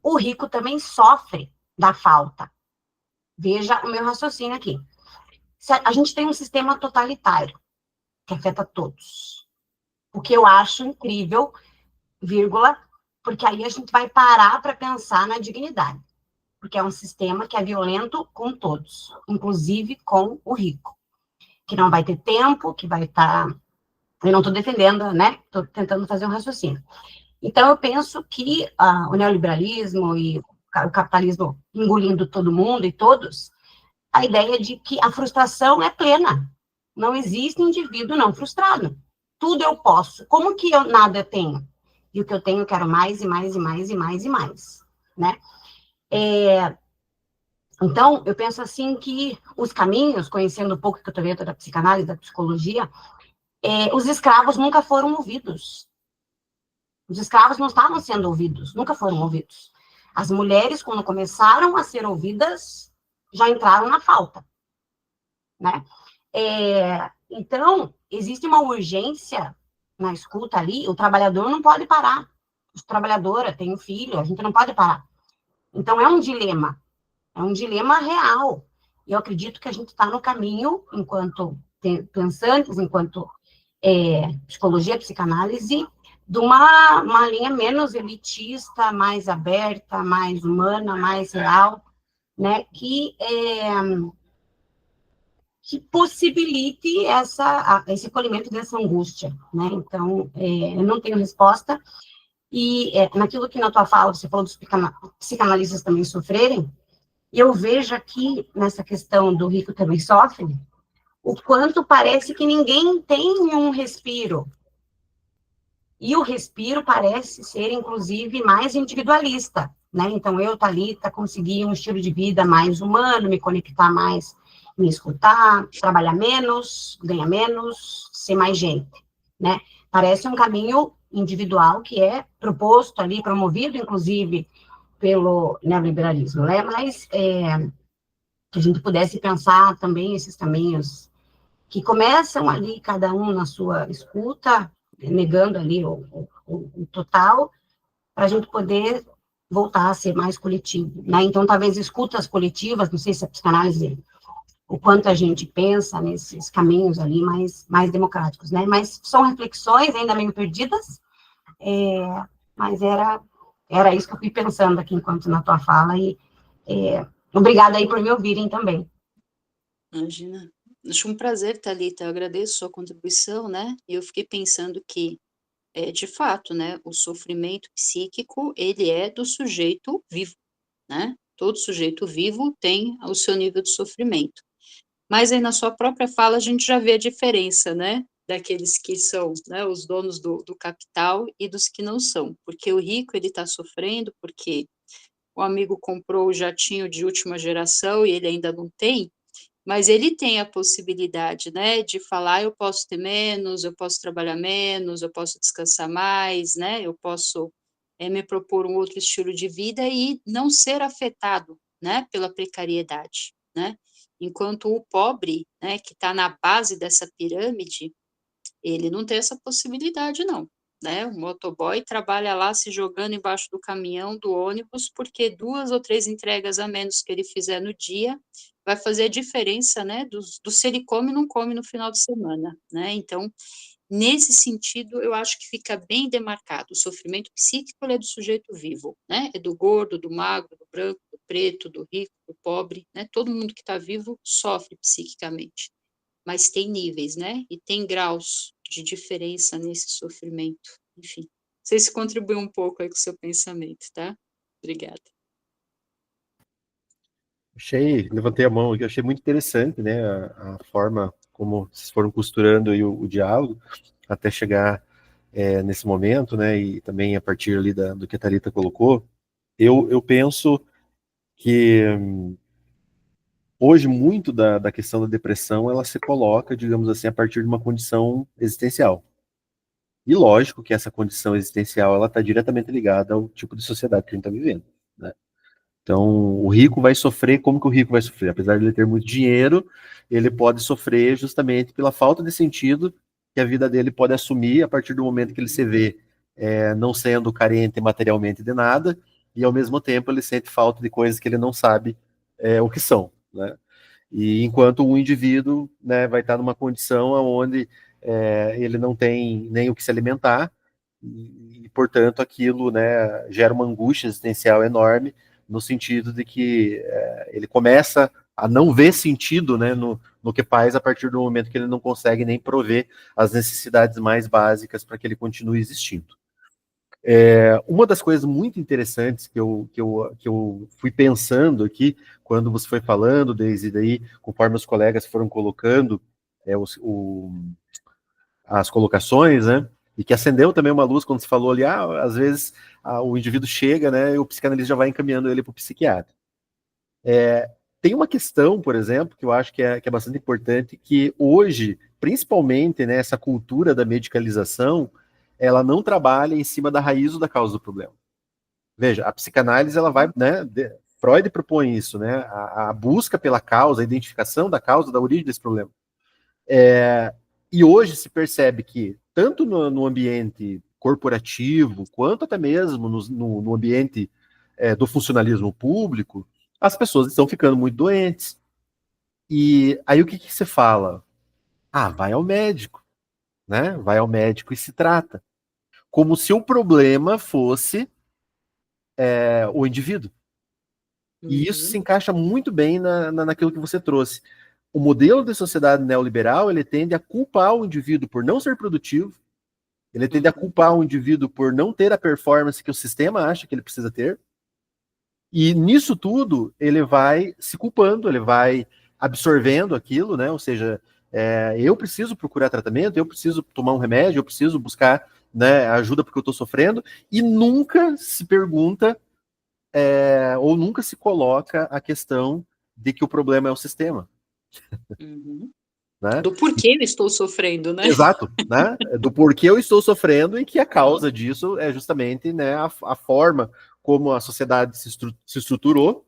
o rico também sofre da falta. Veja o meu raciocínio aqui. A gente tem um sistema totalitário que afeta todos. O que eu acho incrível, vírgula, porque aí a gente vai parar para pensar na dignidade. Porque é um sistema que é violento com todos, inclusive com o rico, que não vai ter tempo, que vai estar... Eu não estou defendendo, né? Estou tentando fazer um raciocínio. Então, eu penso que o neoliberalismo e o capitalismo engolindo todo mundo e todos, a ideia de que a frustração é plena. Não existe indivíduo não frustrado. Tudo eu posso. Como que eu nada tenho? E o que eu tenho, eu quero mais e mais e mais e mais e mais, né? Então, eu penso assim que os caminhos, conhecendo um pouco que eu estou vendo da psicanálise, da psicologia, os escravos nunca foram ouvidos. Os escravos não estavam sendo ouvidos, nunca foram ouvidos. As mulheres, quando começaram a ser ouvidas, já entraram na falta, né? Então, existe uma urgência na escuta ali, o trabalhador não pode parar. A trabalhadora tem um filho, a gente não pode parar. Então, é um dilema real. E eu acredito que a gente está no caminho, enquanto pensantes, enquanto psicologia, psicanálise, de uma linha menos elitista, mais aberta, mais humana, mais real, né, que possibilite esse acolhimento dessa angústia, né? Então, eu não tenho resposta, e naquilo que na tua fala, você falou dos psicanalistas também sofrerem, e eu vejo aqui, nessa questão do rico também sofre, o quanto parece que ninguém tem um respiro. E o respiro parece ser, inclusive, mais individualista, né? Então, eu, Thalita, consegui um estilo de vida mais humano, me conectar mais, me escutar, trabalhar menos, ganhar menos, ser mais gente, né? Parece um caminho individual que é proposto ali, promovido, inclusive, pelo neoliberalismo, né? Mas que a gente pudesse pensar também esses caminhos que começam ali, cada um na sua escuta, negando ali o total, para a gente poder voltar a ser mais coletivo, né? Então, talvez escutas coletivas, não sei se a psicanálise, o quanto a gente pensa nesses caminhos ali mais democráticos, né? Mas são reflexões ainda meio perdidas, mas era isso que eu fui pensando aqui enquanto na tua fala, e obrigada aí por me ouvirem também. Imagina. Acho um prazer, Thalita, eu agradeço sua contribuição, né, e eu fiquei pensando que, de fato, né, o sofrimento psíquico, ele é do sujeito vivo, né, todo sujeito vivo tem o seu nível de sofrimento. Mas aí na sua própria fala a gente já vê a diferença, né, daqueles que são, né, os donos do capital e dos que não são, porque o rico ele está sofrendo porque o amigo comprou o jatinho de última geração e ele ainda não tem, mas ele tem a possibilidade, né, de falar: "Eu posso ter menos, eu posso trabalhar menos, eu posso descansar mais, né, eu posso, me propor um outro estilo de vida e não ser afetado, né, pela precariedade", né. Enquanto o pobre, né, que está na base dessa pirâmide, ele não tem essa possibilidade não, né? O motoboy trabalha lá se jogando embaixo do caminhão, do ônibus, porque 2 ou 3 entregas a menos que ele fizer no dia vai fazer a diferença, né, do se ele come ou não come no final de semana, né? Então, nesse sentido, eu acho que fica bem demarcado. O sofrimento psíquico ele é do sujeito vivo, né? É do gordo, do magro, do branco, do preto, do rico, do pobre, né? Todo mundo que está vivo sofre psiquicamente, mas tem níveis, né? E tem graus de diferença nesse sofrimento. Enfim, não sei se contribui um pouco aí com o seu pensamento, tá? Obrigada. Levantei a mão aqui, achei muito interessante, né, a forma como vocês foram costurando aí o diálogo até chegar nesse momento, né, e também a partir ali do que a Thalita colocou. Eu penso que hoje muito da questão da depressão, ela se coloca, digamos assim, a partir de uma condição existencial. E lógico que essa condição existencial, ela está diretamente ligada ao tipo de sociedade que a gente está vivendo, né? Então, o rico vai sofrer, como que o rico vai sofrer? Apesar de ele ter muito dinheiro, ele pode sofrer justamente pela falta de sentido que a vida dele pode assumir a partir do momento que ele se vê não sendo carente materialmente de nada, e ao mesmo tempo ele sente falta de coisas que ele não sabe o que são, né? E enquanto o indivíduo, né, vai estar numa condição onde ele não tem nem o que se alimentar, portanto aquilo, né, gera uma angústia existencial enorme, no sentido de que ele começa a não ver sentido, né, no que faz a partir do momento que ele não consegue nem prover as necessidades mais básicas para que ele continue existindo. Uma das coisas muito interessantes que eu fui pensando aqui, quando você foi falando, Deise, daí, conforme os colegas foram colocando as colocações, né, e que acendeu também uma luz quando você falou ali, às vezes o indivíduo chega, né, e o psicanalista já vai encaminhando ele para o psiquiatra. Tem uma questão, por exemplo, que eu acho que é bastante importante, que hoje, principalmente, né, essa cultura da medicalização, ela não trabalha em cima da raiz ou da causa do problema. Veja, a psicanálise, ela vai, né, Freud propõe isso, né, a busca pela causa, a identificação da causa, da origem desse problema. E hoje se percebe que, tanto no ambiente corporativo, quanto até mesmo no ambiente do funcionalismo público, as pessoas estão ficando muito doentes. E aí o que se fala? Vai ao médico, né? Vai ao médico e se trata. Como se o problema fosse o indivíduo. E isso se encaixa muito bem naquilo que você trouxe. O modelo de sociedade neoliberal, ele tende a culpar o indivíduo por não ser produtivo, ele tende a culpar o indivíduo por não ter a performance que o sistema acha que ele precisa ter, e nisso tudo ele vai se culpando, ele vai absorvendo aquilo, né? Ou seja, eu preciso procurar tratamento, eu preciso tomar um remédio, eu preciso buscar, né, ajuda porque eu estou sofrendo, e nunca se pergunta ou nunca se coloca a questão de que o problema é o sistema. Né? Do porquê eu estou sofrendo, né? Exato, né? Do porquê eu estou sofrendo e que a causa disso é justamente, né, a forma como a sociedade se estruturou,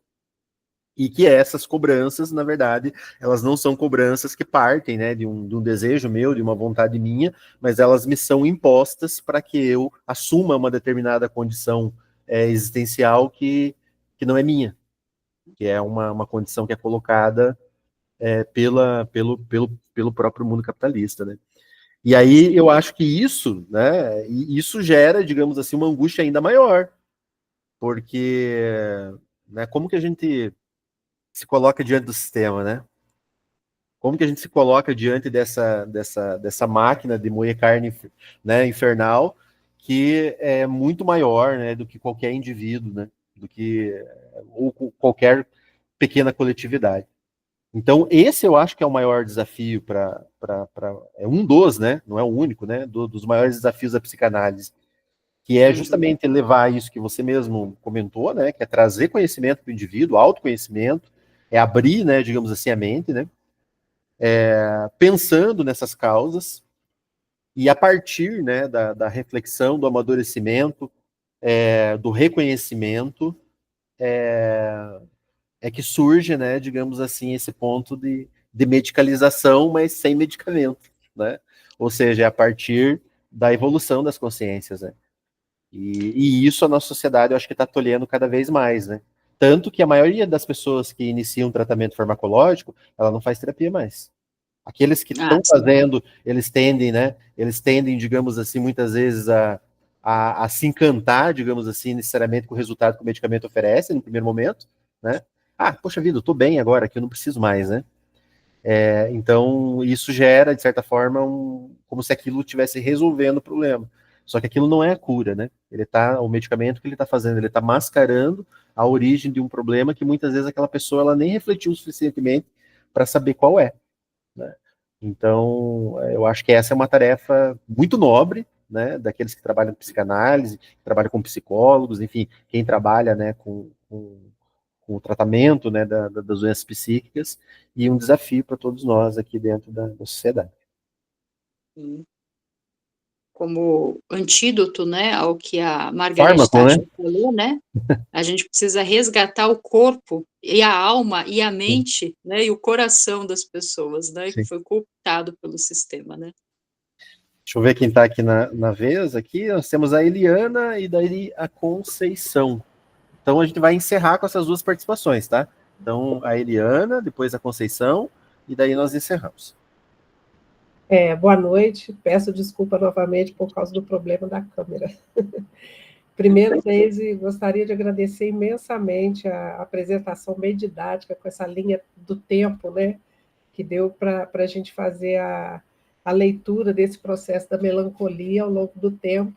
e que essas cobranças, na verdade, elas não são cobranças que partem, né, de um desejo meu, de uma vontade minha, mas elas me são impostas para que eu assuma uma determinada condição existencial que não é minha, que é uma condição que é colocada pelo próprio mundo capitalista, né? E aí eu acho que isso, né, isso gera, digamos assim, uma angústia ainda maior, porque, né, como que a gente se coloca diante do sistema, né? Como que a gente se coloca diante dessa máquina de moer carne, né, infernal, que é muito maior, né, do que qualquer indivíduo, né, do que ou qualquer pequena coletividade. Então, esse eu acho que é o maior desafio é um dos, né? Não é o único, né? Dos maiores desafios da psicanálise, que é justamente levar isso que você mesmo comentou, né? Que é trazer conhecimento para o indivíduo, autoconhecimento, é abrir, né? Digamos assim, a mente, né? Pensando nessas causas e a partir, né? Da reflexão, do amadurecimento, do reconhecimento, que surge, né, digamos assim, esse ponto de medicalização, mas sem medicamento, né? Ou seja, é a partir da evolução das consciências, né? E isso a nossa sociedade, eu acho que está tolhendo cada vez mais, né? Tanto que a maioria das pessoas que iniciam tratamento farmacológico, ela não faz terapia mais. Aqueles que Ah, estão sim. fazendo, eles tendem, né? Eles tendem, digamos assim, muitas vezes a se encantar, digamos assim, necessariamente com o resultado que o medicamento oferece no primeiro momento, né? Ah, poxa vida, eu tô bem agora, aqui eu não preciso mais, né? Então, isso gera, de certa forma, como se aquilo estivesse resolvendo o problema. Só que aquilo não é a cura, né? O medicamento que ele está fazendo, ele está mascarando a origem de um problema que muitas vezes aquela pessoa ela nem refletiu suficientemente para saber qual é, né? Então, eu acho que essa é uma tarefa muito nobre, né, daqueles que trabalham com psicanálise, que trabalham com psicólogos, enfim, quem trabalha, né, com o tratamento, né, das doenças psíquicas, e um desafio para todos nós aqui dentro da sociedade. Como antídoto, né, ao que a Margaret Fármaco, né? Thatcher falou, né? A gente precisa resgatar o corpo e a alma e a mente, né, e o coração das pessoas, né, que Sim. foi cooptado pelo sistema, né? Deixa eu ver quem está aqui na vez. Aqui nós temos a Eliana e daí a Conceição. Então a gente vai encerrar com essas duas participações, tá? Então a Eliana, depois a Conceição, e daí nós encerramos. Boa noite, peço desculpa novamente por causa do problema da câmera. Primeiro, Deise, gostaria de agradecer imensamente a apresentação bem didática, com essa linha do tempo, né, que deu para a gente fazer a leitura desse processo da melancolia ao longo do tempo.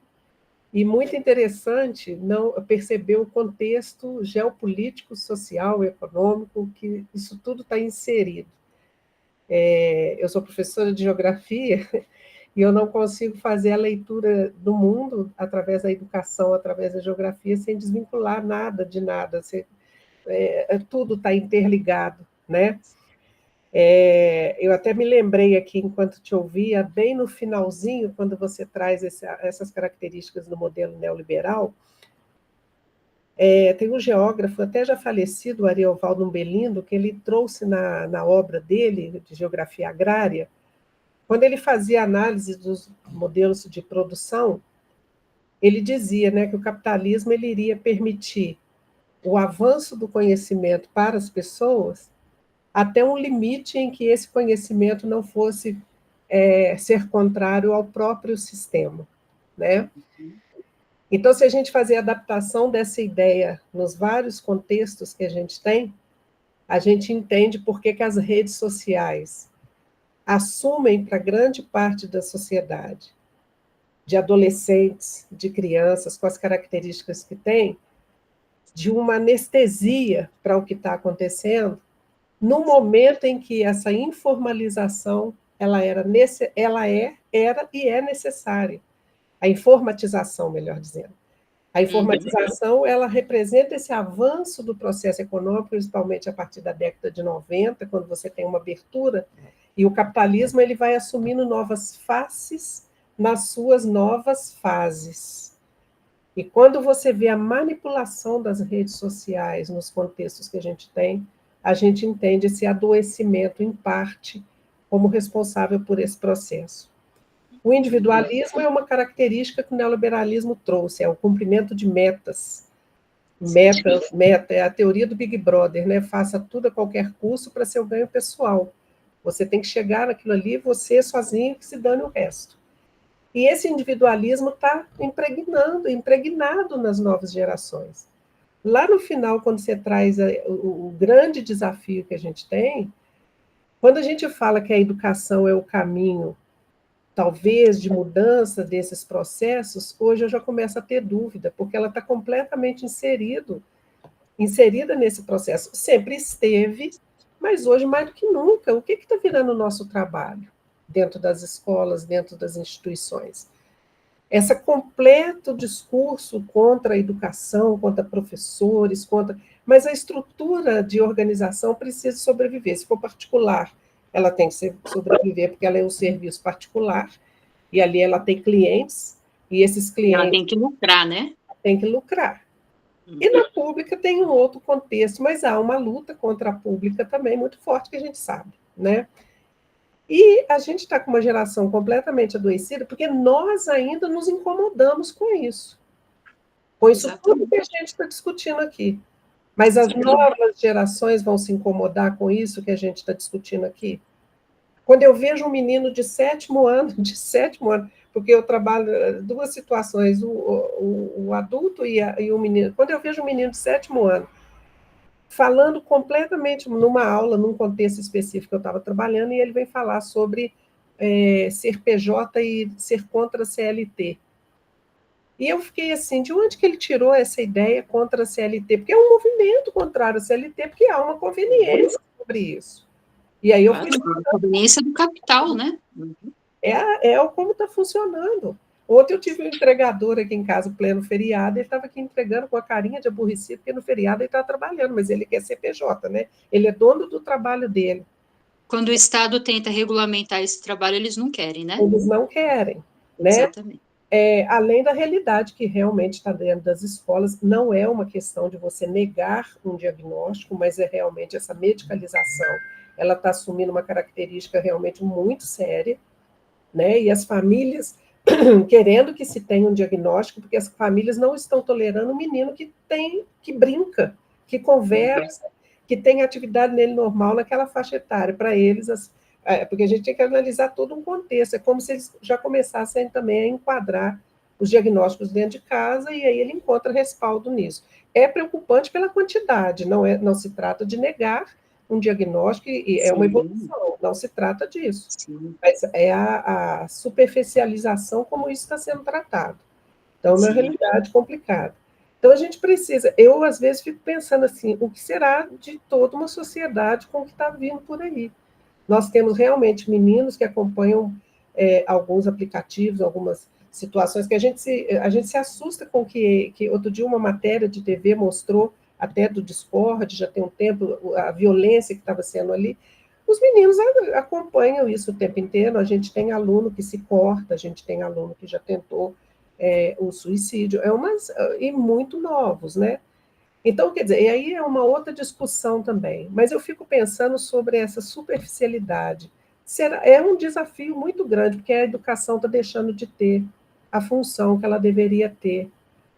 E muito interessante não perceber o contexto geopolítico, social, econômico, que isso tudo está inserido. Eu sou professora de geografia e eu não consigo fazer a leitura do mundo através da educação, através da geografia, sem desvincular nada de nada. Tudo está interligado, né? Eu até me lembrei aqui, enquanto te ouvia, bem no finalzinho, quando você traz essas características do modelo neoliberal, tem um geógrafo, até já falecido, Ariovaldo Umbelindo, que ele trouxe na obra dele, de geografia agrária, quando ele fazia análise dos modelos de produção, ele dizia, né, que o capitalismo ele iria permitir o avanço do conhecimento para as pessoas até um limite em que esse conhecimento não fosse ser contrário ao próprio sistema, né? Então, se a gente fazer a adaptação dessa ideia nos vários contextos que a gente entende por que as redes sociais assumem para grande parte da sociedade, de adolescentes, de crianças, com as características que têm, de uma anestesia para o que está acontecendo, no momento em que essa informalização era e é necessária. A informatização, melhor dizendo. A informatização, ela representa esse avanço do processo econômico, principalmente a partir da década de 90, quando você tem uma abertura, e o capitalismo ele vai assumindo novas faces nas suas novas fases. E quando você vê a manipulação das redes sociais nos contextos que a gente entende esse adoecimento, em parte, como responsável por esse processo. O individualismo é uma característica que o neoliberalismo trouxe, é o cumprimento de metas. Meta é a teoria do Big Brother, né? Faça tudo a qualquer custo para seu ganho pessoal. Você tem que chegar naquilo ali, você sozinho, que se dane o resto. E esse individualismo está impregnado nas novas gerações. Lá no final, quando você traz o grande desafio que a gente tem, quando a gente fala que a educação é o caminho, talvez, de mudança desses processos, hoje eu já começo a ter dúvida, porque ela está completamente inserida nesse processo. Sempre esteve, mas hoje mais do que nunca. O que está virando o nosso trabalho dentro das escolas, dentro das instituições? Esse completo discurso contra a educação, contra professores, mas a estrutura de organização precisa sobreviver. Se for particular, ela tem que sobreviver, porque ela é um serviço particular, e ali ela tem clientes, e esses clientes... Ela tem que lucrar, né? Tem que lucrar. E na pública tem um outro contexto, mas há uma luta contra a pública também muito forte, que a gente sabe, né? E a gente está com uma geração completamente adoecida, porque nós ainda nos incomodamos com isso tudo Exatamente. que a gente está discutindo aqui. Mas as novas gerações vão se incomodar com isso que a gente está discutindo aqui? Quando eu vejo um menino de 7º ano, porque eu trabalho duas situações, o adulto e o menino. Quando eu vejo um menino de 7º ano falando completamente numa aula, num contexto específico que eu estava trabalhando, e ele vem falar sobre ser PJ e ser contra a CLT. E eu fiquei assim, de onde que ele tirou essa ideia contra a CLT? Porque é um movimento contrário à CLT, porque há uma conveniência sobre isso. E aí eu fui... A conveniência do capital, né? Como está funcionando. Ontem eu tive um entregador aqui em casa, pleno feriado, ele estava aqui entregando com a carinha de aborrecido, porque no feriado ele está trabalhando, mas ele quer ser PJ, né? Ele é dono do trabalho dele. Quando o Estado tenta regulamentar esse trabalho, eles não querem, né? Eles não querem, né? Exatamente. Além da realidade que realmente está dentro das escolas, não é uma questão de você negar um diagnóstico, mas é realmente essa medicalização, ela está assumindo uma característica realmente muito séria, né? E as famílias querendo que se tenha um diagnóstico, porque as famílias não estão tolerando o menino que brinca, que conversa, que tem atividade nele normal naquela faixa etária. Para eles, porque a gente tem que analisar todo um contexto, é como se eles já começassem também a enquadrar os diagnósticos dentro de casa, e aí ele encontra respaldo nisso. É preocupante pela quantidade, não se trata de negar um diagnóstico, e é uma evolução, não se trata disso. Sim. Mas é a superficialização como isso está sendo tratado. Então, é uma realidade complicada. Então, a gente precisa... Eu, às vezes, fico pensando assim, o que será de toda uma sociedade com o que está vindo por aí? Nós temos realmente meninos que acompanham alguns aplicativos, algumas situações que a gente se assusta com que outro dia uma matéria de TV mostrou, até do Discord, já tem um tempo, a violência que estava sendo ali. Os meninos acompanham isso o tempo inteiro, a gente tem aluno que se corta, a gente tem aluno que já tentou o suicídio, e muito novos, né? Então, quer dizer, e aí é uma outra discussão também, mas eu fico pensando sobre essa superficialidade. É um desafio muito grande, porque a educação está deixando de ter a função que ela deveria ter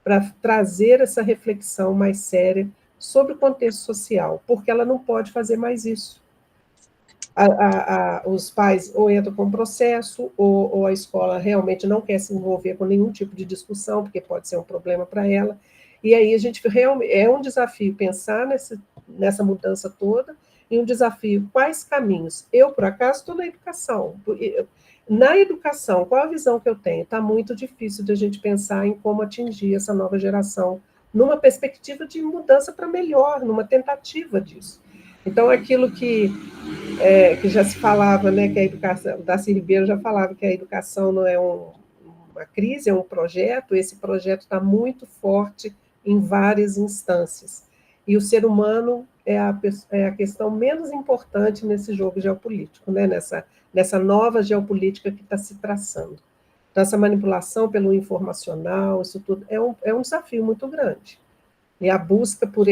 para trazer essa reflexão mais séria sobre o contexto social, porque ela não pode fazer mais isso. Os pais ou entram com processo, ou a escola realmente não quer se envolver com nenhum tipo de discussão, porque pode ser um problema para ela. E aí a gente realmente é um desafio pensar nessa mudança toda, e um desafio quais caminhos. Eu, por acaso, estou na educação. Na educação, qual a visão que eu tenho? Está muito difícil de a gente pensar em como atingir essa nova geração, numa perspectiva de mudança para melhor, numa tentativa disso. Então, aquilo que já se falava, né, que a educação, o Darcy Ribeiro já falava que a educação não é uma crise, é um projeto, esse projeto está muito forte em várias instâncias. E o ser humano é a questão menos importante nesse jogo geopolítico, né, nessa nova geopolítica que está se traçando. Então, essa manipulação pelo informacional, isso tudo, é um desafio muito grande. E a busca por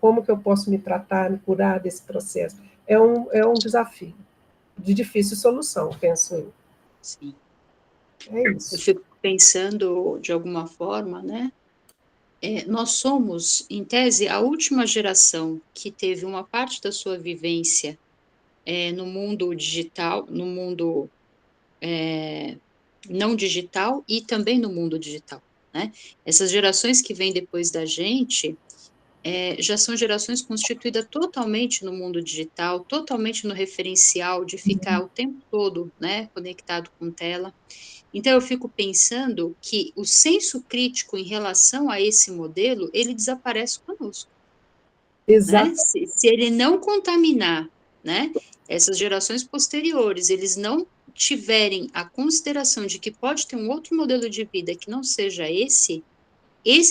como que eu posso me tratar, me curar desse processo, é um desafio de difícil solução, penso eu. Sim. É isso. Eu fico pensando, de alguma forma, né? Nós somos, em tese, a última geração que teve uma parte da sua vivência no mundo digital, no mundo não digital e também no mundo digital, né? Essas gerações que vêm depois da gente já são gerações constituídas totalmente no mundo digital, totalmente no referencial de ficar o tempo todo, né, conectado com tela. Então, eu fico pensando que o senso crítico em relação a esse modelo, ele desaparece conosco. Exato. Né? Se ele não contaminar, né, essas gerações posteriores, eles não tiverem a consideração de que pode ter um outro modelo de vida que não seja esse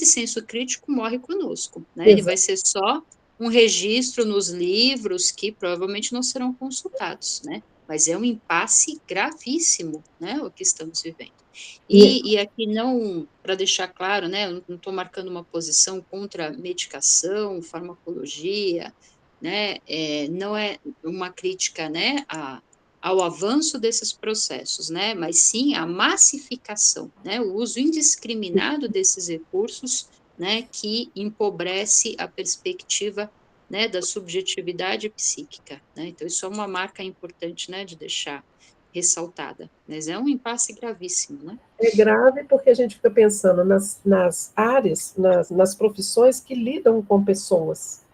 senso crítico morre conosco, né? Ele vai ser só um registro nos livros que provavelmente não serão consultados, né? Mas é um impasse gravíssimo, né, o que estamos vivendo. E aqui não, para deixar claro, né, eu não estou marcando uma posição contra medicação, farmacologia, né, não é uma crítica, né, ao avanço desses processos, né, mas sim à massificação, né, o uso indiscriminado desses recursos, né, que empobrece a perspectiva, né, da subjetividade psíquica, né, então isso é uma marca importante, né, de deixar ressaltada, mas é um impasse gravíssimo, né. É grave porque a gente fica pensando nas áreas, nas profissões que lidam com pessoas.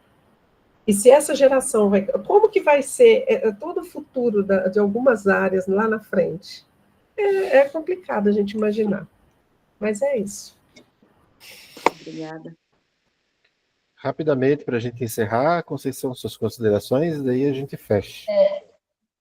E se essa geração vai. Como que vai ser todo o futuro de algumas áreas lá na frente? É complicado a gente imaginar. Mas é isso. Obrigada. Rapidamente, para a gente encerrar, Conceição, suas considerações, e daí a gente fecha.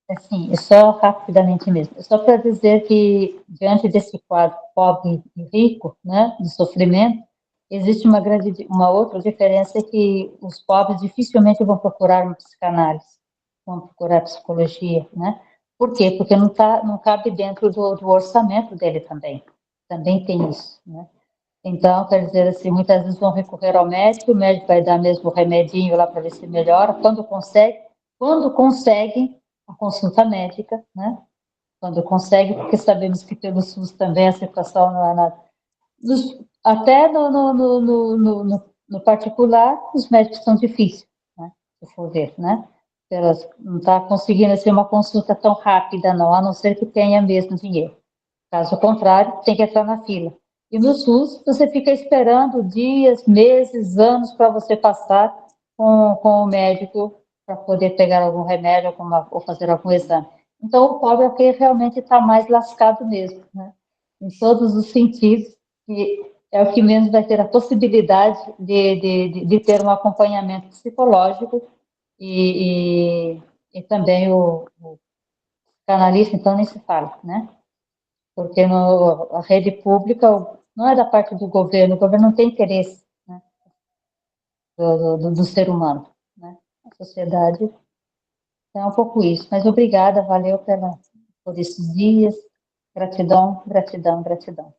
Assim, é só rapidamente mesmo, é só para dizer que, diante desse quadro pobre e rico, né, de sofrimento, existe uma outra diferença, que os pobres dificilmente vão procurar uma psicanálise, vão procurar psicologia, né? Por quê? Porque não cabe dentro do orçamento dele também tem isso, né? Então, quer dizer assim, muitas vezes vão recorrer ao médico, o médico vai dar mesmo o remedinho lá para ver se melhora, quando conseguem a consulta médica, né? Quando consegue, porque sabemos que pelo SUS também a situação não é nada. Até no particular, os médicos são difíceis, né? Se for ver, né? Elas não está conseguindo ser uma consulta tão rápida, não, a não ser que tenha mesmo dinheiro. Caso contrário, tem que entrar na fila. E no SUS, você fica esperando dias, meses, anos para você passar com o médico para poder pegar algum remédio ou fazer algum exame. Então, o pobre é o que realmente está mais lascado mesmo, né? Em todos os sentidos, e é o que menos vai ter a possibilidade de ter um acompanhamento psicológico e também o canalista, então, nem se fala, né? Porque a rede pública não é da parte do governo, o governo não tem interesse, né, do ser humano, né? A sociedade é um pouco isso. Mas obrigada, valeu por esses dias, gratidão, gratidão, gratidão.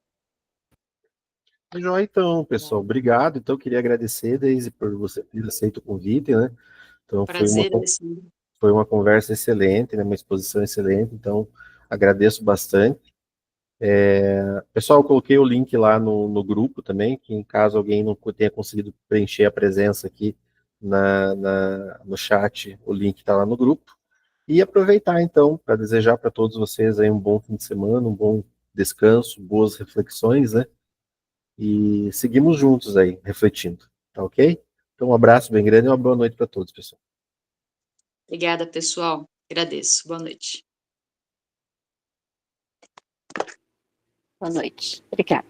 Joia, então, pessoal, obrigado. Então, queria agradecer, Deise, por você ter aceito o convite, né? Então, Prazer, Alessandro. foi uma conversa excelente, né? Uma exposição excelente, então, agradeço bastante. Pessoal, eu coloquei o link lá no grupo também, que em caso alguém não tenha conseguido preencher a presença aqui no chat, o link está lá no grupo. E aproveitar, então, para desejar para todos vocês aí um bom fim de semana, um bom descanso, boas reflexões, né? E seguimos juntos aí, refletindo, tá ok? Então, um abraço bem grande e uma boa noite para todos, pessoal. Obrigada, pessoal. Agradeço. Boa noite. Boa noite. Obrigada.